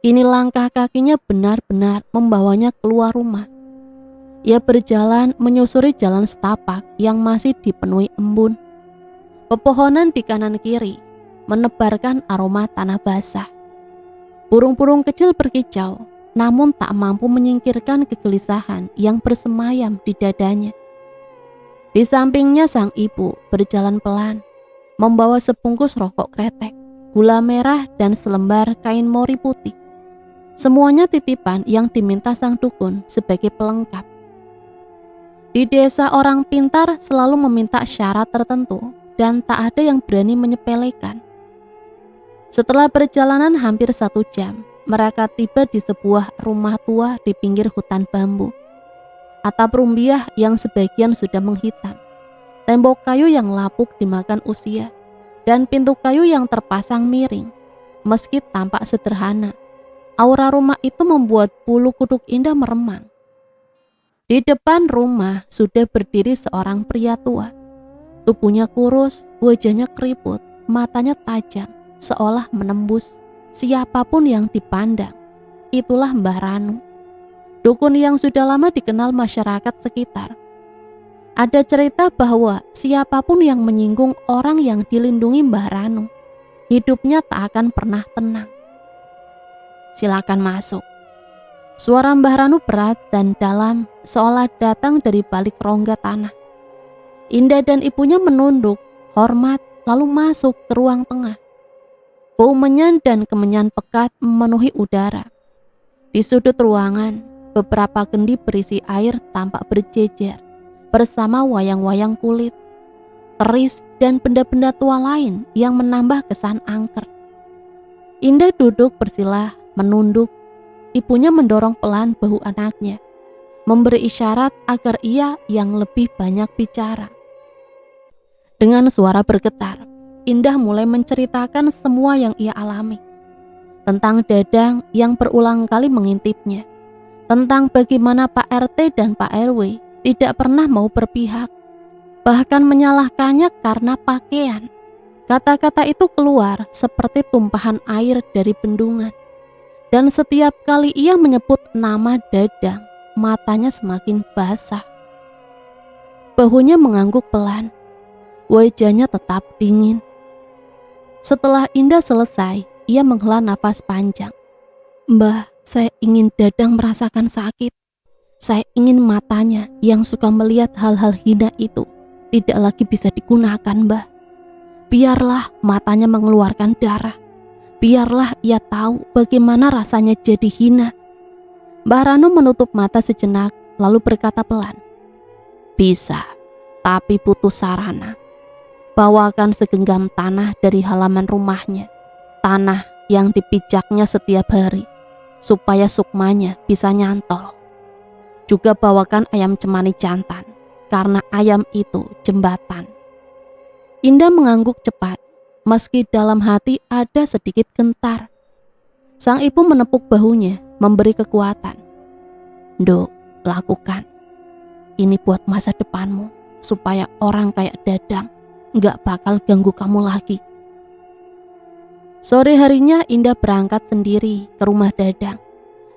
Kini langkah kakinya benar-benar membawanya keluar rumah. Ia berjalan menyusuri jalan setapak yang masih dipenuhi embun. Pepohonan di kanan kiri menebarkan aroma tanah basah. Burung-burung kecil berkicau, namun tak mampu menyingkirkan kegelisahan yang bersemayam di dadanya. Di sampingnya sang ibu berjalan pelan, membawa sebungkus rokok kretek, gula merah, dan selembar kain mori putih. Semuanya titipan yang diminta sang dukun sebagai pelengkap. Di desa orang pintar selalu meminta syarat tertentu dan tak ada yang berani menyepelekan. Setelah perjalanan hampir 1 jam, mereka tiba di sebuah rumah tua di pinggir hutan bambu. Atap rumbiah yang sebagian sudah menghitam, tembok kayu yang lapuk dimakan usia, dan pintu kayu yang terpasang miring. Meski tampak sederhana, aura rumah itu membuat bulu kuduk Indah meremang. Di depan rumah sudah berdiri seorang pria tua. Tubuhnya kurus, wajahnya keriput, matanya tajam, seolah menembus siapapun yang dipandang. Itulah Mbah Ranu, dukun yang sudah lama dikenal masyarakat sekitar. Ada cerita bahwa siapapun yang menyinggung orang yang dilindungi Mbah Ranu, hidupnya tak akan pernah tenang. Silakan masuk. Suara Mbah Ranu berat dan dalam, seolah datang dari balik rongga tanah. Indah dan ibunya menunduk, hormat, lalu masuk ke ruang tengah. Bau menyan dan kemenyan pekat memenuhi udara. Di sudut ruangan, beberapa kendi berisi air tampak berjejer, bersama wayang-wayang kulit, keris, dan benda-benda tua lain yang menambah kesan angker. Indah duduk bersila, menunduk. Ibunya mendorong pelan bahu anaknya, memberi isyarat agar ia yang lebih banyak bicara. Dengan suara bergetar, Indah mulai menceritakan semua yang ia alami. Tentang Dadang yang berulang kali mengintipnya, tentang bagaimana Pak RT dan Pak RW tidak pernah mau berpihak, bahkan menyalahkannya karena pakaian. Kata-kata itu keluar seperti tumpahan air dari bendungan. Dan setiap kali ia menyebut nama Dadang, matanya semakin basah. Bahunya mengangguk pelan, wajahnya tetap dingin. Setelah Indah selesai, ia menghela nafas panjang. Mbah, saya ingin Dadang merasakan sakit. Saya ingin matanya yang suka melihat hal-hal hina itu tidak lagi bisa digunakan, Mbah. Biarlah matanya mengeluarkan darah. Biarlah ia tahu bagaimana rasanya jadi hina. Mbah Ranu menutup mata sejenak, lalu berkata pelan, bisa, tapi butuh sarana. Bawakan segenggam tanah dari halaman rumahnya, tanah yang dipijaknya setiap hari, supaya sukmanya bisa nyantol. Juga bawakan ayam cemani jantan, karena ayam itu jembatan. Indah mengangguk cepat, meski dalam hati ada sedikit gentar. Sang ibu menepuk bahunya, memberi kekuatan. Nduk, lakukan. Ini buat masa depanmu, supaya orang kayak Dadang gak bakal ganggu kamu lagi. Sore harinya Indah berangkat sendiri ke rumah Dadang.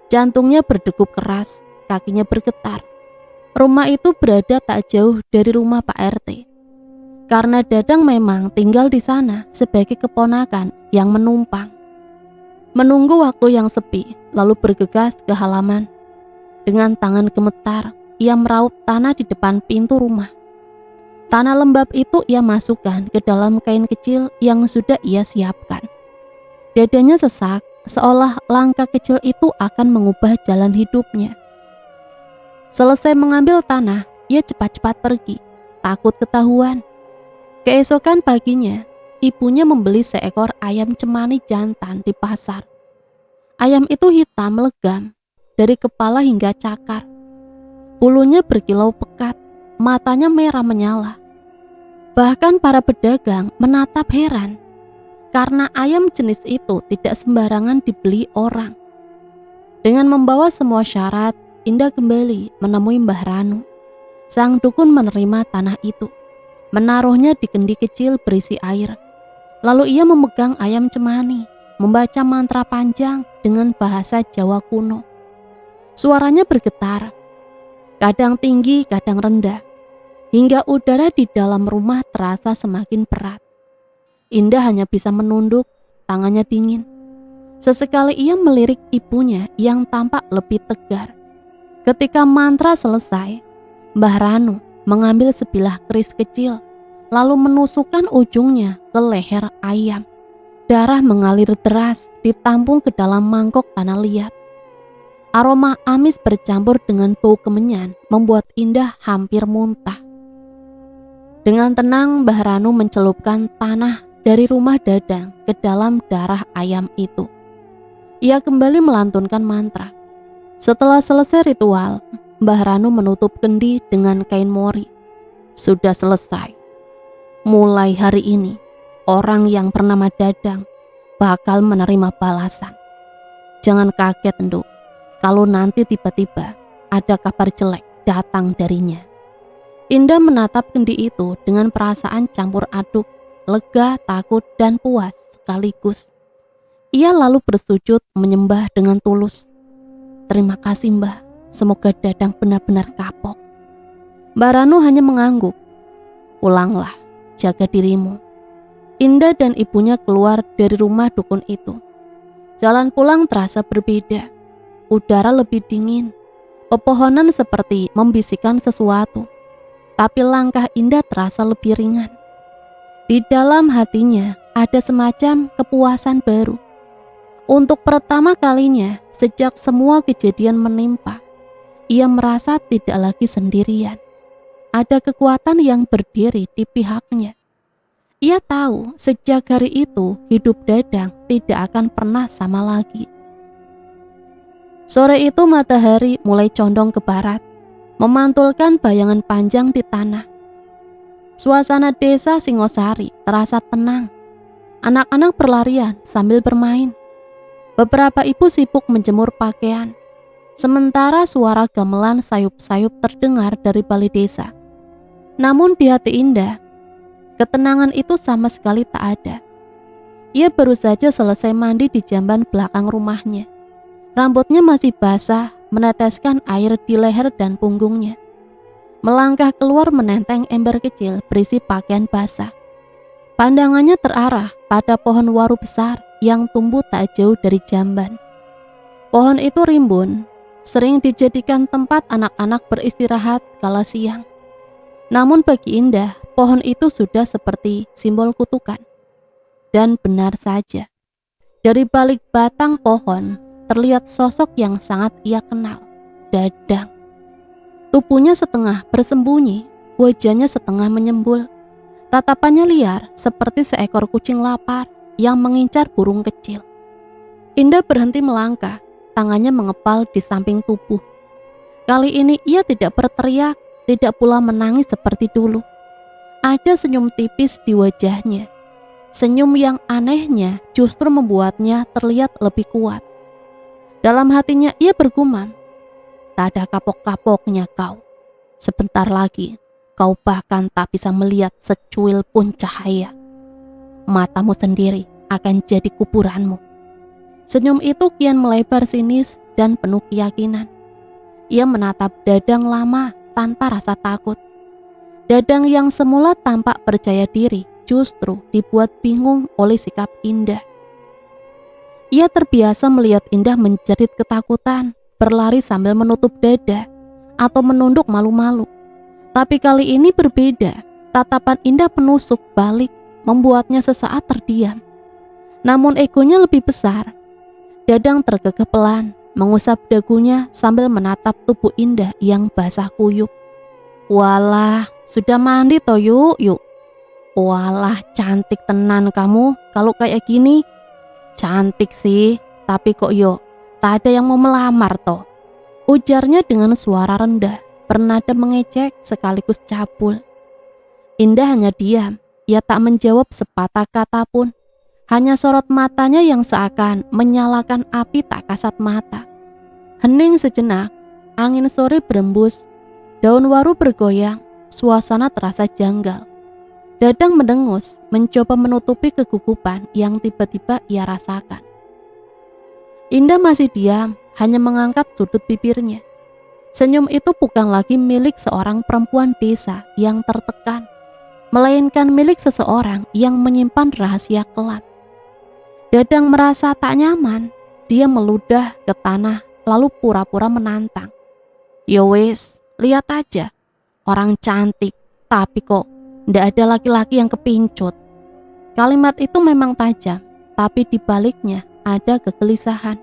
Jantungnya berdegup keras, kakinya bergetar. Rumah itu berada tak jauh dari rumah Pak RT. Karena Dadang memang tinggal di sana sebagai keponakan yang menumpang. Menunggu waktu yang sepi, lalu bergegas ke halaman. Dengan tangan gemetar, ia meraup tanah di depan pintu rumah. Tanah lembab itu ia masukkan ke dalam kain kecil yang sudah ia siapkan. Dadanya sesak, seolah langkah kecil itu akan mengubah jalan hidupnya. Selesai mengambil tanah, ia cepat-cepat pergi, takut ketahuan. Keesokan paginya, ibunya membeli seekor ayam cemani jantan di pasar. Ayam itu hitam legam, dari kepala hingga cakar. Bulunya berkilau pekat, matanya merah menyala. Bahkan para pedagang menatap heran, karena ayam jenis itu tidak sembarangan dibeli orang. Dengan membawa semua syarat, Indah kembali menemui Mbah Ranu. Sang dukun menerima tanah itu, menaruhnya di kendi kecil berisi air. Lalu ia memegang ayam cemani, membaca mantra panjang dengan bahasa Jawa kuno. Suaranya bergetar, kadang tinggi, kadang rendah, hingga udara di dalam rumah terasa semakin berat. Indah hanya bisa menunduk, tangannya dingin. Sesekali ia melirik ibunya yang tampak lebih tegar. Ketika mantra selesai, Mbah Ranu mengambil sebilah keris kecil, lalu menusukkan ujungnya ke leher ayam. Darah mengalir deras, ditampung ke dalam mangkok tanah liat. Aroma amis bercampur dengan bau kemenyan membuat Indah hampir muntah. Dengan tenang, Mbah Ranu mencelupkan tanah dari rumah Dadang ke dalam darah ayam itu. Ia kembali melantunkan mantra. Setelah selesai ritual, Mbah Ranu menutup kendi dengan kain mori. Sudah selesai. Mulai hari ini, orang yang bernama Dadang bakal menerima balasan. Jangan kaget, Nduk, kalau nanti tiba-tiba ada kabar jelek datang darinya. Indah menatap kendi itu dengan perasaan campur aduk, lega, takut, dan puas sekaligus. Ia lalu bersujud menyembah dengan tulus. Terima kasih, Mbah, semoga Dadang benar-benar kapok. Mbah Ranu hanya mengangguk. Pulanglah, jaga dirimu. Indah dan ibunya keluar dari rumah dukun itu. Jalan pulang terasa berbeda. Udara lebih dingin, pepohonan seperti membisikkan sesuatu, tapi langkah Indah terasa lebih ringan. Di dalam hatinya ada semacam kepuasan baru. Untuk pertama kalinya sejak semua kejadian menimpa, ia merasa tidak lagi sendirian. Ada kekuatan yang berdiri di pihaknya. Ia tahu sejak hari itu hidup Dadang tidak akan pernah sama lagi. Sore itu matahari mulai condong ke barat, memantulkan bayangan panjang di tanah. Suasana desa Singosari terasa tenang. Anak-anak berlarian sambil bermain. Beberapa ibu sibuk menjemur pakaian. Sementara suara gamelan sayup-sayup terdengar dari balai desa. Namun di hati Indah, ketenangan itu sama sekali tak ada. Ia baru saja selesai mandi di jamban belakang rumahnya. Rambutnya masih basah, meneteskan air di leher dan punggungnya. Melangkah keluar menenteng ember kecil berisi pakaian basah. Pandangannya terarah pada pohon waru besar yang tumbuh tak jauh dari jamban. Pohon itu rimbun, sering dijadikan tempat anak-anak beristirahat kala siang. Namun bagi Indah, pohon itu sudah seperti simbol kutukan. Dan benar saja, dari balik batang pohon terlihat sosok yang sangat ia kenal, Dadang. Tubuhnya setengah bersembunyi, wajahnya setengah menyembul. Tatapannya liar seperti seekor kucing lapar yang mengincar burung kecil. Indah berhenti melangkah, tangannya mengepal di samping tubuh. Kali ini ia tidak berteriak, tidak pula menangis seperti dulu. Ada senyum tipis di wajahnya. Senyum yang anehnya justru membuatnya terlihat lebih kuat. Dalam hatinya ia bergumam, tak ada kapok-kapoknya kau. Sebentar lagi, kau bahkan tak bisa melihat secuil pun cahaya. Matamu sendiri akan jadi kuburanmu. Senyum itu kian melebar sinis dan penuh keyakinan. Ia menatap Dadang lama tanpa rasa takut. Dadang yang semula tampak percaya diri justru dibuat bingung oleh sikap Indah. Ia terbiasa melihat Indah menjerit ketakutan, berlari sambil menutup dada, atau menunduk malu-malu. Tapi kali ini berbeda, tatapan Indah penusuk balik, membuatnya sesaat terdiam. Namun egonya lebih besar. Dadang tergegah pelan, mengusap dagunya sambil menatap tubuh Indah yang basah kuyup. Walah, sudah mandi toh yuk. Walah, cantik tenan kamu kalau kayak gini. Cantik sih, tapi kok tak ada yang mau melamar toh. Ujarnya dengan suara rendah, bernada mengejek sekaligus cabul. Indah hanya diam, ia tak menjawab sepatah kata pun. Hanya sorot matanya yang seakan menyalakan api tak kasat mata. Hening sejenak, angin sore berembus, daun waru bergoyang, suasana terasa janggal. Dadang mendengus, mencoba menutupi kegugupan yang tiba-tiba ia rasakan. Indah masih diam, hanya mengangkat sudut bibirnya. Senyum itu bukan lagi milik seorang perempuan desa yang tertekan, melainkan milik seseorang yang menyimpan rahasia kelam. Dadang merasa tak nyaman, dia meludah ke tanah lalu pura-pura menantang. Ya wes, lihat aja. orang cantik, tapi kok ndak ada laki-laki yang kepincut. Kalimat itu memang tajam, tapi di baliknya ada kegelisahan.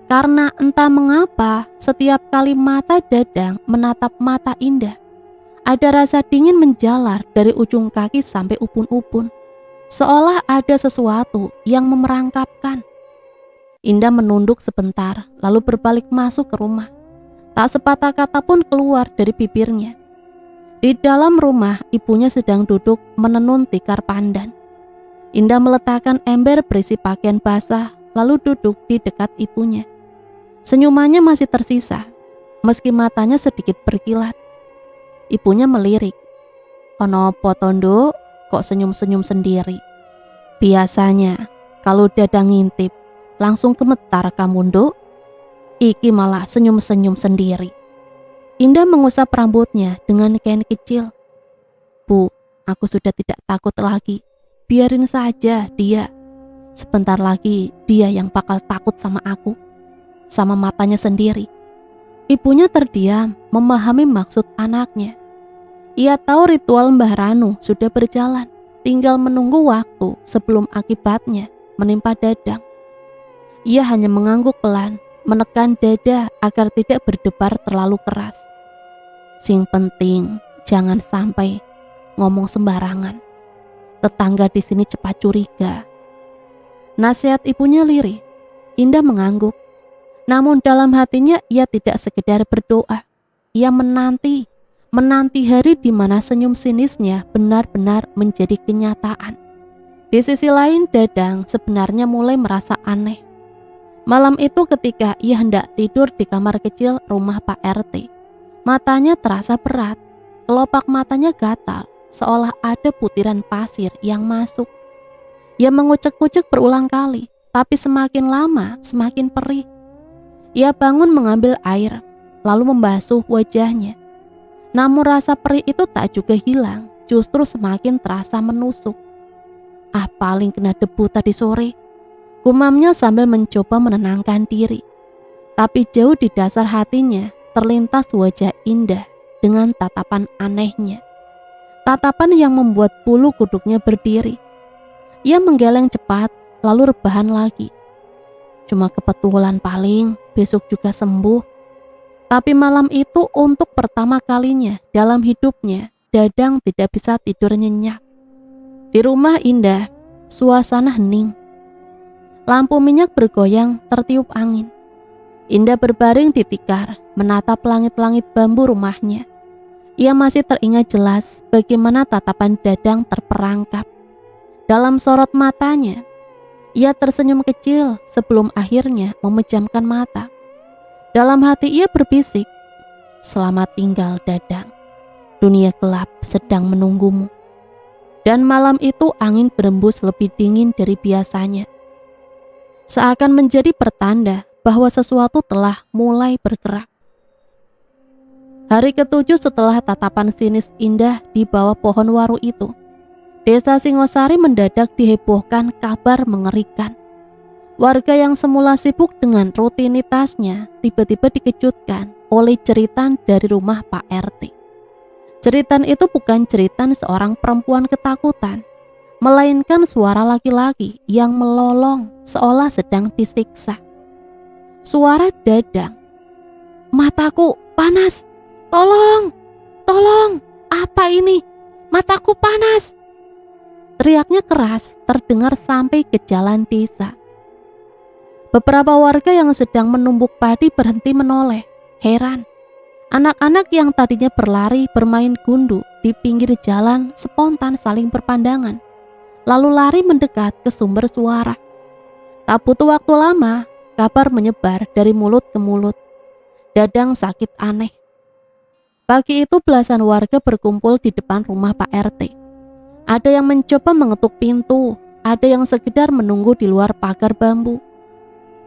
Karena entah mengapa, setiap kali mata Dadang menatap mata Indah, ada rasa dingin menjalar dari ujung kaki sampai upun-upun. Seolah ada sesuatu yang memerangkapkan. Indah menunduk sebentar, lalu berbalik masuk ke rumah. Tak sepatah kata pun keluar dari bibirnya. Di dalam rumah, ibunya sedang duduk menenun tikar pandan. Indah meletakkan ember berisi pakaian basah, lalu duduk di dekat ibunya. Senyumannya masih tersisa, meski matanya sedikit berkilat. Ibunya melirik. "Ono apa tondo, kok senyum-senyum sendiri? Biasanya, kalau Dadang ngintip, langsung gemetar kamu, Nduk. Iki malah senyum-senyum sendiri." Indah mengusap rambutnya dengan kain kecil. "Bu, aku sudah tidak takut lagi. Biarin saja dia. Sebentar lagi dia yang bakal takut sama aku, sama matanya sendiri." Ibunya terdiam, memahami maksud anaknya. Ia tahu ritual Mbah Ranu sudah berjalan, tinggal menunggu waktu sebelum akibatnya menimpa Dadang. Ia hanya mengangguk pelan, menekan dada agar tidak berdebar terlalu keras. Sing penting jangan sampai ngomong sembarangan. Tetangga di sini cepat curiga. Nasihat ibunya lirih. Indah mengangguk. Namun dalam hatinya ia tidak sekedar berdoa. Ia menanti hari di mana senyum sinisnya benar-benar menjadi kenyataan. Di sisi lain, Dadang sebenarnya mulai merasa aneh. Malam itu ketika ia hendak tidur di kamar kecil rumah Pak RT, matanya terasa berat, kelopak matanya gatal, seolah ada butiran pasir yang masuk. Ia mengucek-ucek berulang kali, tapi semakin lama semakin perih. Ia bangun mengambil air, lalu membasuh wajahnya. Namun rasa perih itu tak juga hilang, justru semakin terasa menusuk. Paling kena debu tadi sore, gumamnya sambil mencoba menenangkan diri. Tapi jauh di dasar hatinya terlintas wajah Indah dengan tatapan anehnya. Tatapan yang membuat bulu kuduknya berdiri. Ia menggeleng cepat, lalu rebahan lagi. Cuma kebetulan paling besok juga sembuh. Tapi malam itu untuk pertama kalinya dalam hidupnya, Dadang tidak bisa tidur nyenyak. Di rumah Indah, suasana hening. Lampu minyak bergoyang tertiup angin. Indah berbaring di tikar, menatap langit-langit bambu rumahnya. Ia masih teringat jelas bagaimana tatapan Dadang terperangkap. Dalam sorot matanya, ia tersenyum kecil sebelum akhirnya memejamkan mata. Dalam hati ia berbisik, "Selamat tinggal Dadang, dunia gelap sedang menunggumu." Dan malam itu angin berembus lebih dingin dari biasanya. Seakan menjadi pertanda bahwa sesuatu telah mulai bergerak. Hari ke-7 setelah tatapan sinis Indah di bawah pohon waru itu, Desa Singosari mendadak dihebohkan kabar mengerikan. Warga yang semula sibuk dengan rutinitasnya tiba-tiba dikejutkan oleh jeritan dari rumah Pak RT. Jeritan itu bukan jeritan seorang perempuan ketakutan, melainkan suara laki-laki yang melolong seolah sedang disiksa. Suara Dadang. "Mataku panas! Tolong! Tolong! Apa ini? Mataku panas!" Teriaknya keras terdengar sampai ke jalan desa. Beberapa warga yang sedang menumbuk padi berhenti menoleh, heran. Anak-anak yang tadinya berlari bermain gundu di pinggir jalan spontan saling berpandangan, lalu lari mendekat ke sumber suara. Tak butuh waktu lama, kabar menyebar dari mulut ke mulut. Dadang sakit aneh. Pagi itu belasan warga berkumpul di depan rumah Pak RT. Ada yang mencoba mengetuk pintu, ada yang sekedar menunggu di luar pagar bambu.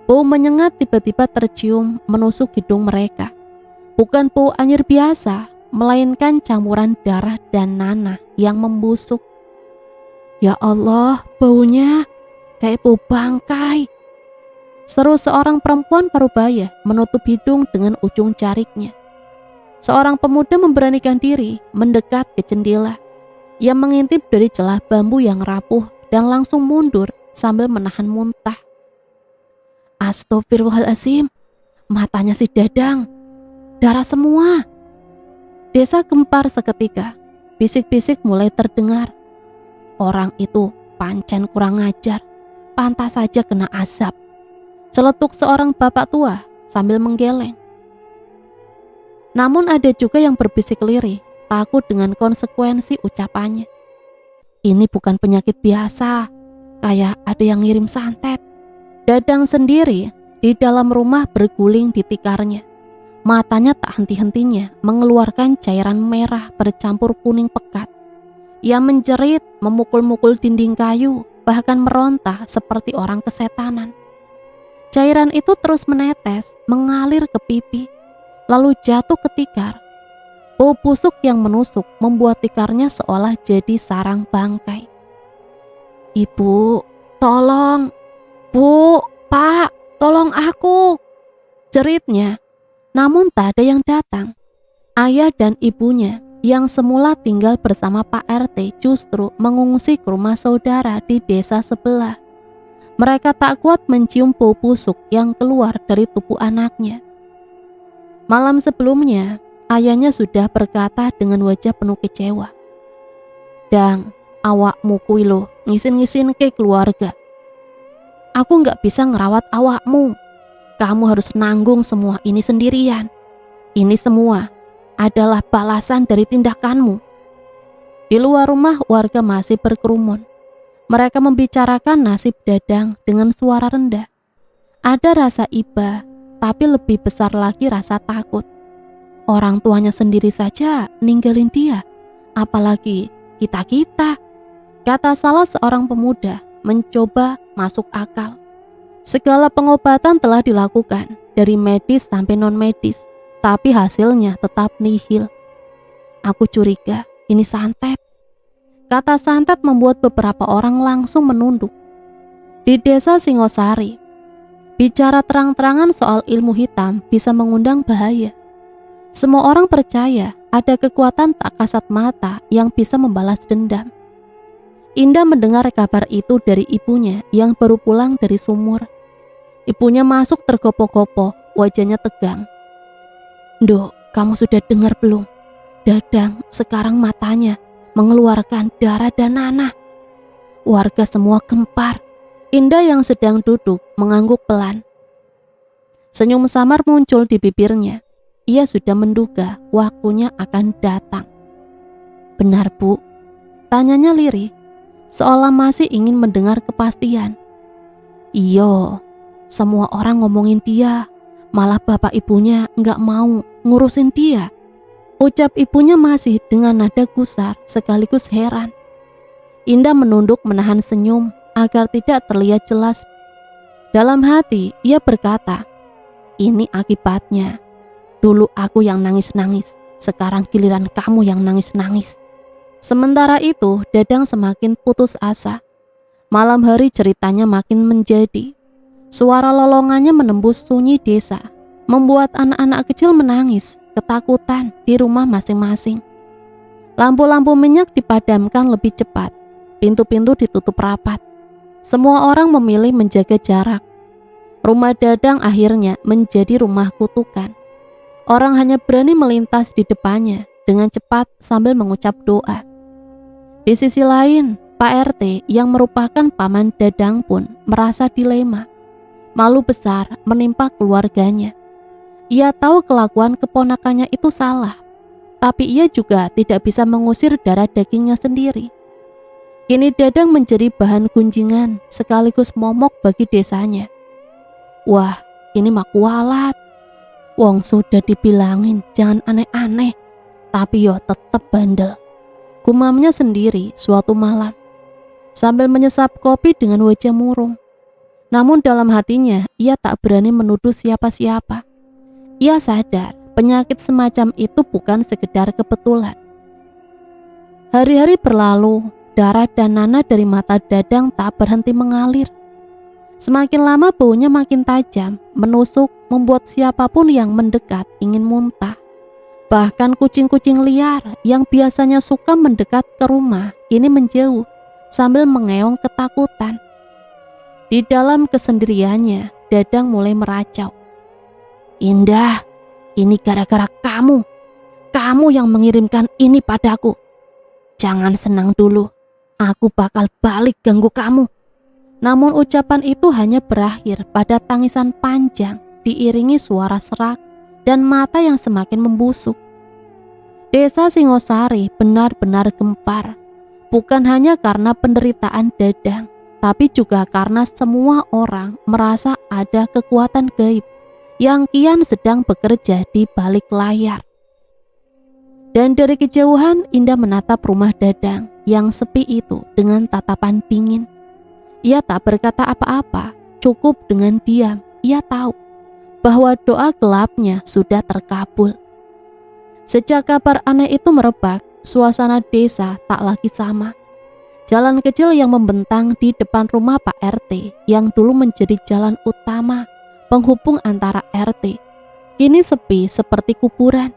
Bau menyengat tiba-tiba tercium menusuk hidung mereka. Bukan bau anyir biasa, melainkan campuran darah dan nanah yang membusuk. "Ya Allah, baunya kayak bau bangkai," seru seorang perempuan parubaya menutup hidung dengan ujung jariknya. seorang pemuda memberanikan diri mendekat ke jendela. Ia mengintip dari celah bambu yang rapuh dan langsung mundur sambil menahan muntah. Astagfirullahaladzim, matanya si Dadang, darah semua. Desa gempar seketika, bisik-bisik mulai terdengar. Orang itu pancen kurang ajar, pantas saja kena azab. Celetuk seorang bapak tua sambil menggeleng. Namun ada juga yang berbisik lirih, takut dengan konsekuensi ucapannya. Ini bukan penyakit biasa, kayak ada yang ngirim santet. Dadang sendiri di dalam rumah berguling di tikarnya. Matanya tak henti-hentinya mengeluarkan cairan merah bercampur kuning pekat. Ia menjerit, memukul-mukul dinding kayu, bahkan meronta seperti orang kesetanan. Cairan itu terus menetes, mengalir ke pipi, lalu jatuh ke tikar. Bau busuk yang menusuk membuat tikarnya seolah jadi sarang bangkai. Ibu, tolong. Bu, Pak, tolong aku. Jeritnya, namun tak ada yang datang. Ayah dan ibunya yang semula tinggal bersama Pak RT justru mengungsi ke rumah saudara di desa sebelah. Mereka tak kuat mencium bau busuk yang keluar dari tubuh anaknya. Malam sebelumnya, ayahnya sudah berkata dengan wajah penuh kecewa. Dang, awakmu kui lo ngisin-ngisin ke keluarga. Aku gak bisa ngerawat awakmu. Kamu harus nanggung semua ini sendirian. Ini semua adalah balasan dari tindakanmu. Di luar rumah warga masih berkerumun. Mereka membicarakan nasib Dadang dengan suara rendah. Ada rasa iba, tapi lebih besar lagi rasa takut. Orang tuanya sendiri saja ninggalin dia, apalagi kita-kita. Kata salah seorang pemuda mencoba masuk akal. Segala pengobatan telah dilakukan, dari medis sampai non-medis, tapi hasilnya tetap nihil. Aku curiga ini santet. Kata santet membuat beberapa orang langsung menunduk. Di desa Singosari, bicara terang-terangan soal ilmu hitam bisa mengundang bahaya. Semua orang percaya ada kekuatan tak kasat mata yang bisa membalas dendam. Indah mendengar kabar itu dari ibunya yang baru pulang dari sumur. Ibunya masuk tergopoh-gopoh, wajahnya tegang. Nduk, kamu sudah dengar belum? Dadang sekarang matanya mengeluarkan darah dan nanah. Warga semua gempar. Indah yang sedang duduk mengangguk pelan. Senyum samar muncul di bibirnya. Ia sudah menduga waktunya akan datang. Benar, Bu? Tanyanya lirih, seolah masih ingin mendengar kepastian. Iyo, semua orang ngomongin dia, malah bapak ibunya nggak mau ngurusin dia. Ucap ibunya masih dengan nada gusar sekaligus heran. Indah menunduk menahan senyum agar tidak terlihat jelas. Dalam hati ia berkata, ini akibatnya. Dulu aku yang nangis-nangis, sekarang giliran kamu yang nangis-nangis. Sementara itu Dadang semakin putus asa. Malam hari ceritanya makin menjadi. Suara lolongannya menembus sunyi desa, membuat anak-anak kecil menangis ketakutan di rumah masing-masing. Lampu-lampu minyak dipadamkan lebih cepat, pintu-pintu ditutup rapat. Semua orang memilih menjaga jarak. Rumah Dadang akhirnya menjadi rumah kutukan. Orang hanya berani melintas di depannya dengan cepat sambil mengucap doa. Di sisi lain, Pak RT yang merupakan paman Dadang pun merasa dilema. Malu besar menimpa keluarganya. Ia tahu kelakuan keponakannya itu salah, tapi ia juga tidak bisa mengusir darah dagingnya sendiri. Kini Dadang menjadi bahan gunjingan sekaligus momok bagi desanya. Wah, ini mah kualat. Wong sudah dibilangin jangan aneh-aneh, tapi yo tetep bandel. Gumamnya sendiri suatu malam, sambil menyesap kopi dengan wajah murung. Namun dalam hatinya ia tak berani menuduh siapa-siapa. Ia sadar penyakit semacam itu bukan sekedar kebetulan. Hari-hari berlalu, darah dan nanah dari mata Dadang tak berhenti mengalir. Semakin lama baunya makin tajam, menusuk, membuat siapapun yang mendekat ingin muntah. Bahkan kucing-kucing liar yang biasanya suka mendekat ke rumah kini menjauh sambil mengeong ketakutan. Di dalam kesendiriannya, Dadang mulai meracau. Indah, ini gara-gara kamu. Kamu yang mengirimkan ini padaku. Jangan senang dulu, aku bakal balik ganggu kamu. Namun ucapan itu hanya berakhir pada tangisan panjang diiringi suara serak dan mata yang semakin membusuk. Desa Singosari benar-benar gempar, bukan hanya karena penderitaan Dadang, tapi juga karena semua orang merasa ada kekuatan gaib yang kian sedang bekerja di balik layar. Dan dari kejauhan Indah menatap rumah Dadang yang sepi itu dengan tatapan dingin. Ia tak berkata apa-apa, cukup dengan diam. Ia tahu bahwa doa gelapnya sudah terkabul. Sejak kabar aneh itu merebak, suasana desa tak lagi sama. Jalan kecil yang membentang di depan rumah Pak RT yang dulu menjadi jalan utama penghubung antara RT, kini sepi seperti kuburan.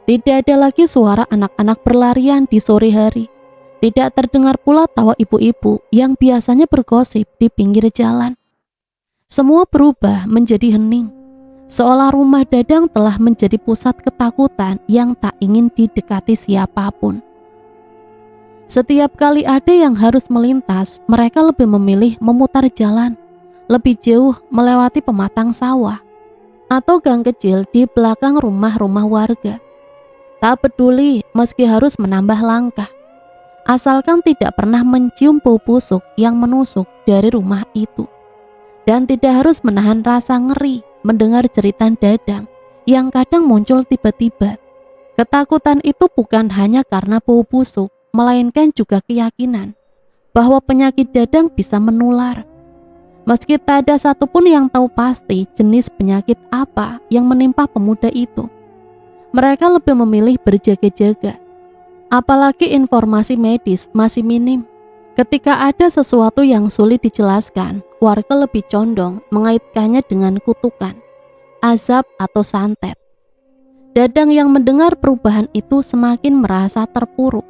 Tidak ada lagi suara anak-anak berlarian di sore hari. Tidak terdengar pula tawa ibu-ibu yang biasanya bergosip di pinggir jalan. Semua berubah menjadi hening, seolah rumah Dadang telah menjadi pusat ketakutan yang tak ingin didekati siapapun. Setiap kali ada yang harus melintas, mereka lebih memilih memutar jalan, lebih jauh melewati pematang sawah, atau gang kecil di belakang rumah-rumah warga. Tak peduli meski harus menambah langkah, asalkan tidak pernah mencium bau busuk yang menusuk dari rumah itu. Dan tidak harus menahan rasa ngeri mendengar jeritan Dadang yang kadang muncul tiba-tiba. Ketakutan itu bukan hanya karena bau busuk, melainkan juga keyakinan bahwa penyakit Dadang bisa menular. Meski tak ada satupun yang tahu pasti jenis penyakit apa yang menimpa pemuda itu, mereka lebih memilih berjaga-jaga. Apalagi informasi medis masih minim. Ketika ada sesuatu yang sulit dijelaskan, warga lebih condong mengaitkannya dengan kutukan, azab atau santet. Dadang yang mendengar perubahan itu semakin merasa terpuruk.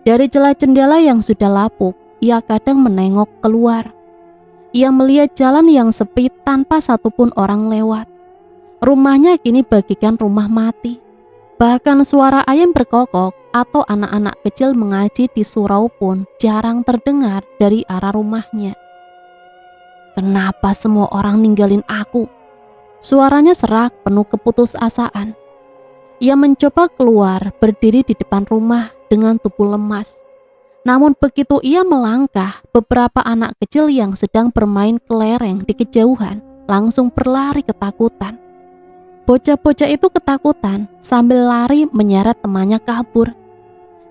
Dari celah jendela yang sudah lapuk, ia kadang menengok keluar. Ia melihat jalan yang sepi tanpa satupun orang lewat. Rumahnya kini bagikan rumah mati. Bahkan suara ayam berkokok atau anak-anak kecil mengaji di surau pun jarang terdengar dari arah rumahnya. Kenapa semua orang ninggalin aku? Suaranya serak penuh keputusasaan. Ia mencoba keluar, berdiri di depan rumah dengan tubuh lemas. Namun begitu ia melangkah, beberapa anak kecil yang sedang bermain kelereng di kejauhan langsung berlari ketakutan. Bocah-bocah itu ketakutan sambil lari menyeret temannya kabur.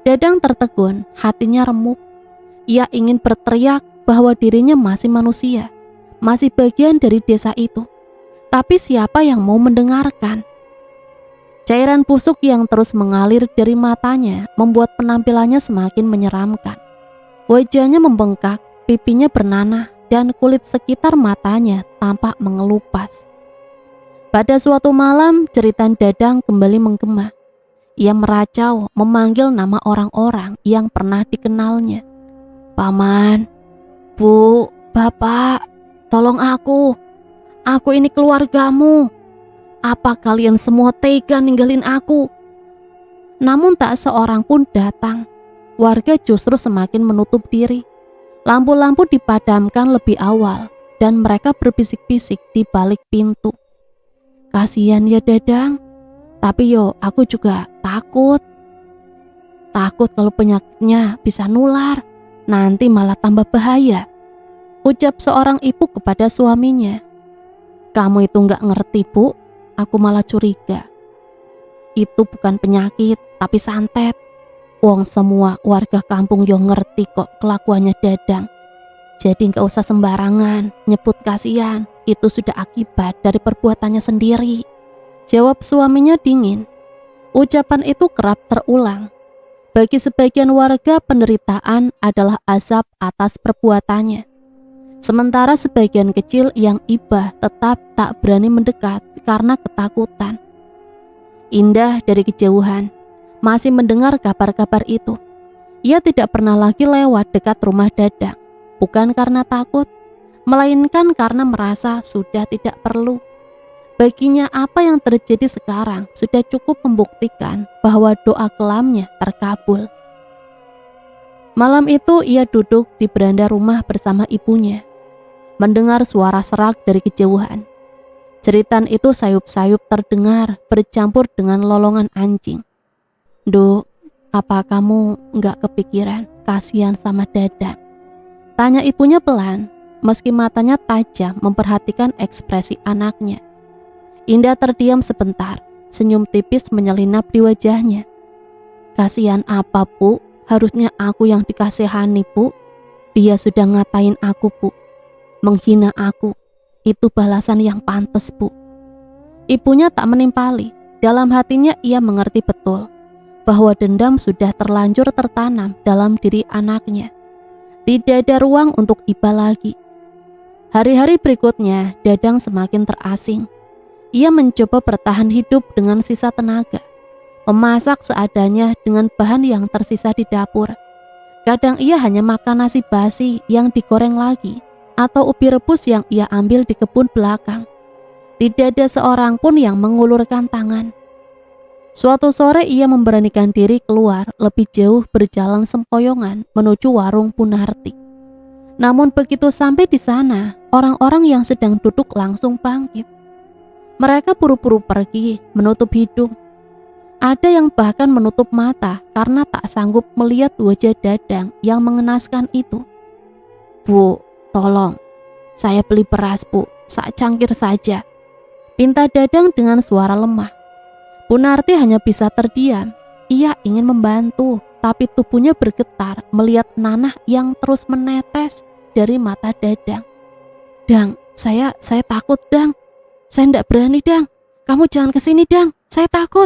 Dadang tertegun, hatinya remuk. Ia ingin berteriak bahwa dirinya masih manusia, masih bagian dari desa itu. Tapi siapa yang mau mendengarkan? Cairan busuk yang terus mengalir dari matanya membuat penampilannya semakin menyeramkan. Wajahnya membengkak, pipinya bernanah, dan kulit sekitar matanya tampak mengelupas. Pada suatu malam, jeritan Dadang kembali menggema. Ia meracau, memanggil nama orang-orang yang pernah dikenalnya. Paman, Bu, Bapak, tolong aku. Aku ini keluargamu. Apa kalian semua tega ninggalin aku? Namun tak seorang pun datang. Warga justru semakin menutup diri. Lampu-lampu dipadamkan lebih awal dan mereka berbisik-bisik di balik pintu. Kasihan ya Dadang, tapi aku juga takut. Takut kalau penyakitnya bisa nular, nanti malah tambah bahaya. Ucap seorang ibu kepada suaminya. Kamu itu gak ngerti Bu, aku malah curiga. Itu bukan penyakit, tapi santet. Wong semua warga kampung yo ngerti kok kelakuannya Dadang. Jadi gak usah sembarangan nyebut kasihan. Itu sudah akibat dari perbuatannya sendiri. Jawab suaminya dingin. Ucapan itu kerap terulang. Bagi sebagian warga, penderitaan adalah azab atas perbuatannya. Sementara sebagian kecil yang ibah tetap tak berani mendekat karena ketakutan. Indah dari kejauhan, masih mendengar kabar-kabar itu. Ia tidak pernah lagi lewat dekat rumah Dadang, bukan karena takut, melainkan karena merasa sudah tidak perlu. Baginya apa yang terjadi sekarang sudah cukup membuktikan bahwa doa kelamnya terkabul. Malam itu ia duduk di beranda rumah bersama ibunya, mendengar suara serak dari kejauhan. Jeritan itu sayup-sayup terdengar bercampur dengan lolongan anjing. "Duk, apa kamu nggak kepikiran kasihan sama Dadang?" Tanya ibunya pelan, meski matanya tajam memperhatikan ekspresi anaknya. Indah terdiam sebentar, senyum tipis menyelinap di wajahnya. "Kasihan apa, Bu? Harusnya aku yang dikasihani, Bu. Dia sudah ngatain aku, Bu. Menghina aku. Itu balasan yang pantas, Bu." Ibunya tak menimpali. Dalam hatinya ia mengerti betul bahwa dendam sudah terlanjur tertanam dalam diri anaknya. Tidak ada ruang untuk iba lagi. Hari-hari berikutnya, Dadang semakin terasing. Ia mencoba bertahan hidup dengan sisa tenaga, memasak seadanya dengan bahan yang tersisa di dapur. Kadang ia hanya makan nasi basi yang digoreng lagi, atau ubi rebus yang ia ambil di kebun belakang. Tidak ada seorang pun yang mengulurkan tangan. Suatu sore ia memberanikan diri keluar lebih jauh berjalan sempoyongan menuju warung Punarti. Namun begitu sampai di sana, orang-orang yang sedang duduk langsung bangkit. Mereka buru-buru pergi, menutup hidung. Ada yang bahkan menutup mata karena tak sanggup melihat wajah Dadang yang mengenaskan itu. "Bu, tolong, saya beli beras, Bu, sak cangkir saja," pinta Dadang dengan suara lemah. Punarti hanya bisa terdiam. Ia ingin membantu, tapi tubuhnya bergetar melihat nanah yang terus menetes dari mata Dadang. "Dang, saya takut, Dang. Saya tidak berani, Dang. Kamu jangan kesini, Dang. Saya takut."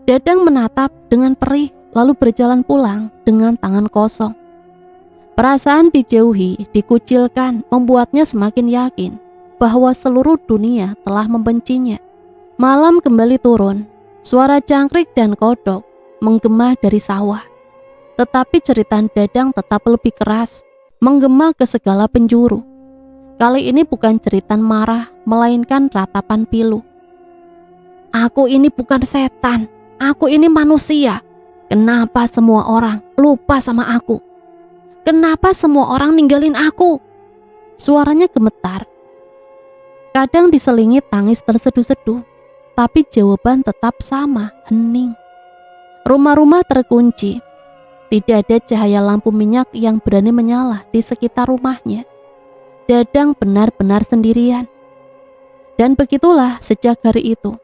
Dadang menatap dengan perih, lalu berjalan pulang dengan tangan kosong. Perasaan dijauhi, dikucilkan, membuatnya semakin yakin bahwa seluruh dunia telah membencinya. Malam kembali turun, suara jangkrik dan kodok menggema dari sawah. Tetapi jeritan Dadang tetap lebih keras, menggema ke segala penjuru. Kali ini bukan jeritan marah, melainkan ratapan pilu. "Aku ini bukan setan, aku ini manusia. Kenapa semua orang lupa sama aku? Kenapa semua orang ninggalin aku?" Suaranya gemetar. Kadang diselingi tangis terseduh-seduh, tapi jawaban tetap sama, hening. Rumah-rumah terkunci. Tidak ada cahaya lampu minyak yang berani menyala di sekitar rumahnya. Dadang benar-benar sendirian. Dan begitulah sejak hari itu,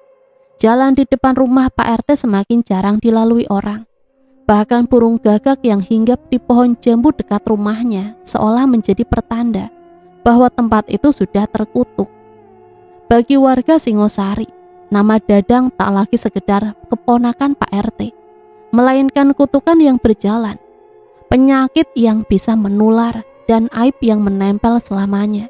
jalan di depan rumah Pak RT semakin jarang dilalui orang. Bahkan burung gagak yang hinggap di pohon jambu dekat rumahnya seolah menjadi pertanda bahwa tempat itu sudah terkutuk. Bagi warga Singosari, nama Dadang tak lagi sekedar keponakan Pak RT, melainkan kutukan yang berjalan, penyakit yang bisa menular, dan aib yang menempel selamanya.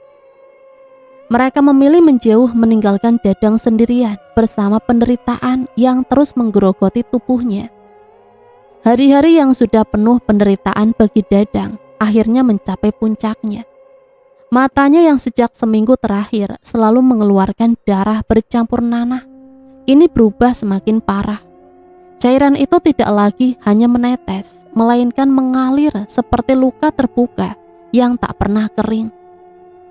Mereka memilih menjauh meninggalkan Dadang sendirian bersama penderitaan yang terus menggerogoti tubuhnya. Hari-hari yang sudah penuh penderitaan bagi Dadang akhirnya mencapai puncaknya. Matanya yang sejak seminggu terakhir selalu mengeluarkan darah bercampur nanah, ini berubah semakin parah. Cairan itu tidak lagi hanya menetes, melainkan mengalir seperti luka terbuka yang tak pernah kering.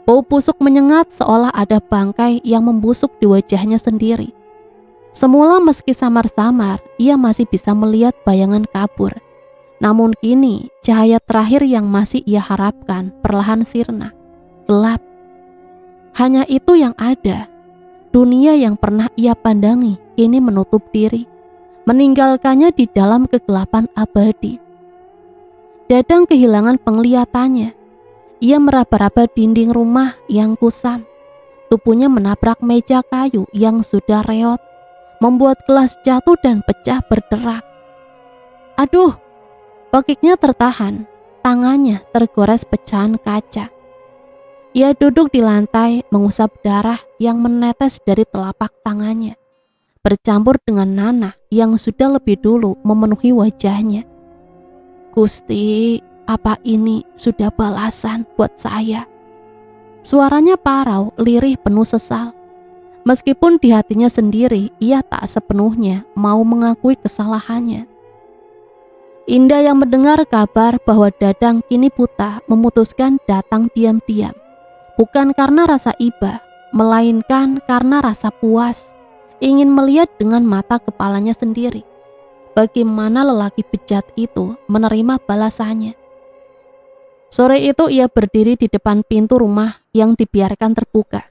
Bau busuk menyengat seolah ada bangkai yang membusuk di wajahnya sendiri. Semula meski samar-samar, ia masih bisa melihat bayangan kabur. Namun kini, cahaya terakhir yang masih ia harapkan perlahan sirna, gelap. Hanya itu yang ada. Dunia yang pernah ia pandangi kini menutup diri, meninggalkannya di dalam kegelapan abadi. Dadang kehilangan penglihatannya. Ia meraba-raba dinding rumah yang kusam. Tubuhnya menabrak meja kayu yang sudah reot, membuat gelas jatuh dan pecah berderak. "Aduh!" Pekiknya tertahan, tangannya tergores pecahan kaca. Ia duduk di lantai mengusap darah yang menetes dari telapak tangannya. bercampur dengan nanah yang sudah lebih dulu memenuhi wajahnya. Gusti, apa ini sudah balasan buat saya? Suaranya parau, lirih, penuh sesal. Meskipun di hatinya sendiri, ia tak sepenuhnya mau mengakui kesalahannya. Indah yang mendengar kabar bahwa Dadang kini buta memutuskan datang diam-diam. Bukan karena rasa iba, melainkan karena rasa puas. Ingin melihat dengan mata kepalanya sendiri bagaimana lelaki bejat itu menerima balasannya. Sore itu ia berdiri di depan pintu rumah yang dibiarkan terbuka.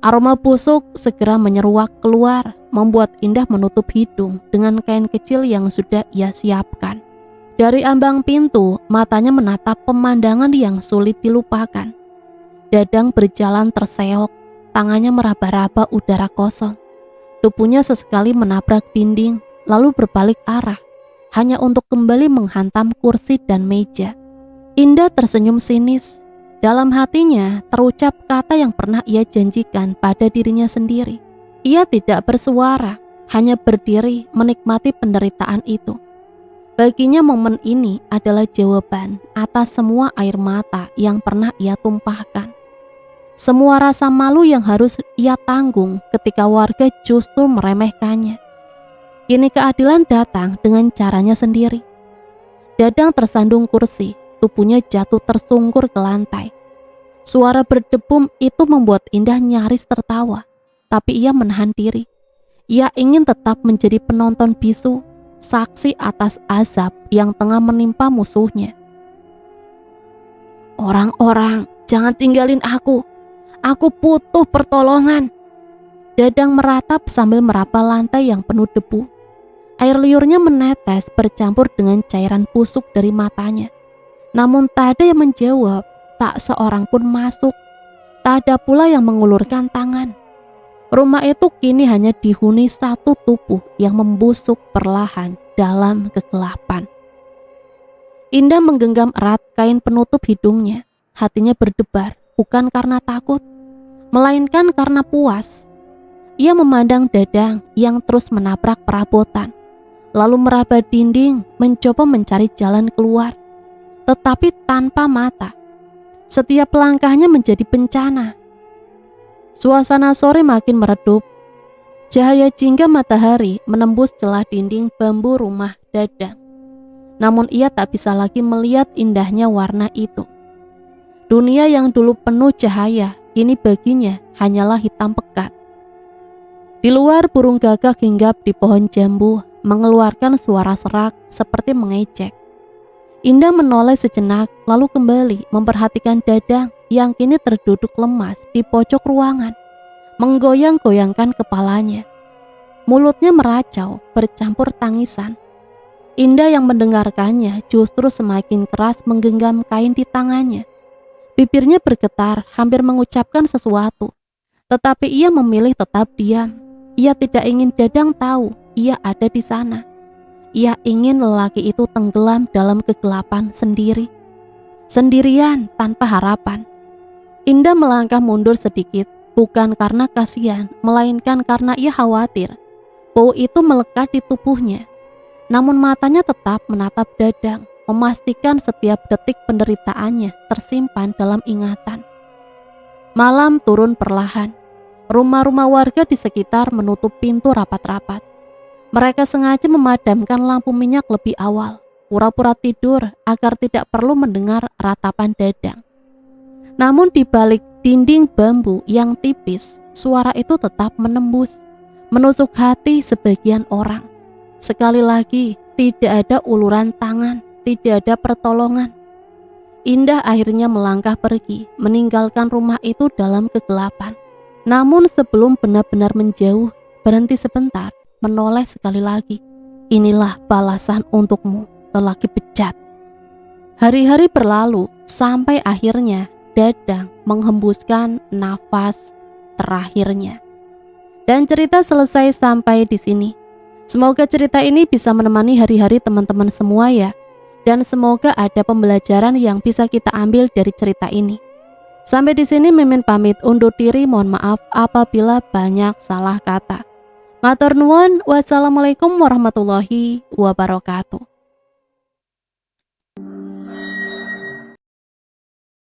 Aroma busuk segera menyeruak keluar, membuat Indah menutup hidung dengan kain kecil yang sudah ia siapkan. Dari ambang pintu, matanya menatap pemandangan yang sulit dilupakan. Dadang berjalan terseok, tangannya meraba-raba udara kosong. Tubuhnya sesekali menabrak dinding, lalu berbalik arah, hanya untuk kembali menghantam kursi dan meja. Indah tersenyum sinis. Dalam hatinya terucap kata yang pernah ia janjikan pada dirinya sendiri. Ia tidak bersuara, hanya berdiri menikmati penderitaan itu. Baginya momen ini adalah jawaban atas semua air mata yang pernah ia tumpahkan. Semua rasa malu yang harus ia tanggung ketika warga justru meremehkannya. Kini keadilan datang dengan caranya sendiri. Dadang tersandung kursi, tubuhnya jatuh tersungkur ke lantai. Suara berdebum itu membuat Indah nyaris tertawa, tapi ia menahan diri. Ia ingin tetap menjadi penonton bisu, saksi atas azab yang tengah menimpa musuhnya. Orang-orang, jangan tinggalin aku. Aku butuh pertolongan. Dadang meratap sambil meraba lantai yang penuh debu. Air liurnya menetes bercampur dengan cairan busuk dari matanya. Namun tak ada yang menjawab, tak seorang pun masuk. Tak ada pula yang mengulurkan tangan. Rumah itu kini hanya dihuni satu tubuh yang membusuk perlahan dalam kegelapan. Indah menggenggam erat kain penutup hidungnya. Hatinya berdebar, bukan karena takut, melainkan karena puas. Ia memandang Dadang yang terus menabrak perabotan, lalu meraba dinding mencoba mencari jalan keluar, tetapi tanpa mata. Setiap langkahnya menjadi bencana. Suasana sore makin meredup. Cahaya jingga matahari menembus celah dinding bambu rumah Dadang. Namun ia tak bisa lagi melihat indahnya warna itu. Dunia yang dulu penuh cahaya, kini baginya hanyalah hitam pekat. Di luar, burung gagak hinggap di pohon jambu, mengeluarkan suara serak seperti mengejek. Indah menoleh sejenak, lalu kembali memperhatikan Dadang yang kini terduduk lemas di pojok ruangan, menggoyang-goyangkan kepalanya. Mulutnya meracau, bercampur tangisan. Indah yang mendengarkannya justru semakin keras menggenggam kain di tangannya. Bibirnya bergetar, hampir mengucapkan sesuatu, tetapi ia memilih tetap diam. Ia tidak ingin Dadang tahu ia ada di sana. Ia ingin lelaki itu tenggelam dalam kegelapan sendiri, sendirian tanpa harapan. Indah melangkah mundur sedikit, bukan karena kasihan, melainkan karena ia khawatir bau itu melekat di tubuhnya. Namun matanya tetap menatap Dadang, memastikan setiap detik penderitaannya tersimpan dalam ingatan. Malam turun perlahan. Rumah-rumah warga di sekitar menutup pintu rapat-rapat. Mereka sengaja memadamkan lampu minyak lebih awal, pura-pura tidur agar tidak perlu mendengar ratapan Dadang. Namun di balik dinding bambu yang tipis, suara itu tetap menembus, menusuk hati sebagian orang. Sekali lagi, tidak ada uluran tangan, tidak ada pertolongan. Indah akhirnya melangkah pergi, meninggalkan rumah itu dalam kegelapan. Namun sebelum benar-benar menjauh, berhenti sebentar, menoleh sekali lagi. Inilah balasan untukmu, lelaki bejat. Hari-hari berlalu sampai akhirnya Dadang menghembuskan nafas terakhirnya. Dan cerita selesai sampai di sini. Semoga cerita ini bisa menemani hari-hari teman-teman semua ya. Dan semoga ada pembelajaran yang bisa kita ambil dari cerita ini. Sampai di sini Mimin pamit undur diri, mohon maaf apabila banyak salah kata. Matur nuwun, wassalamualaikum warahmatullahi wabarakatuh.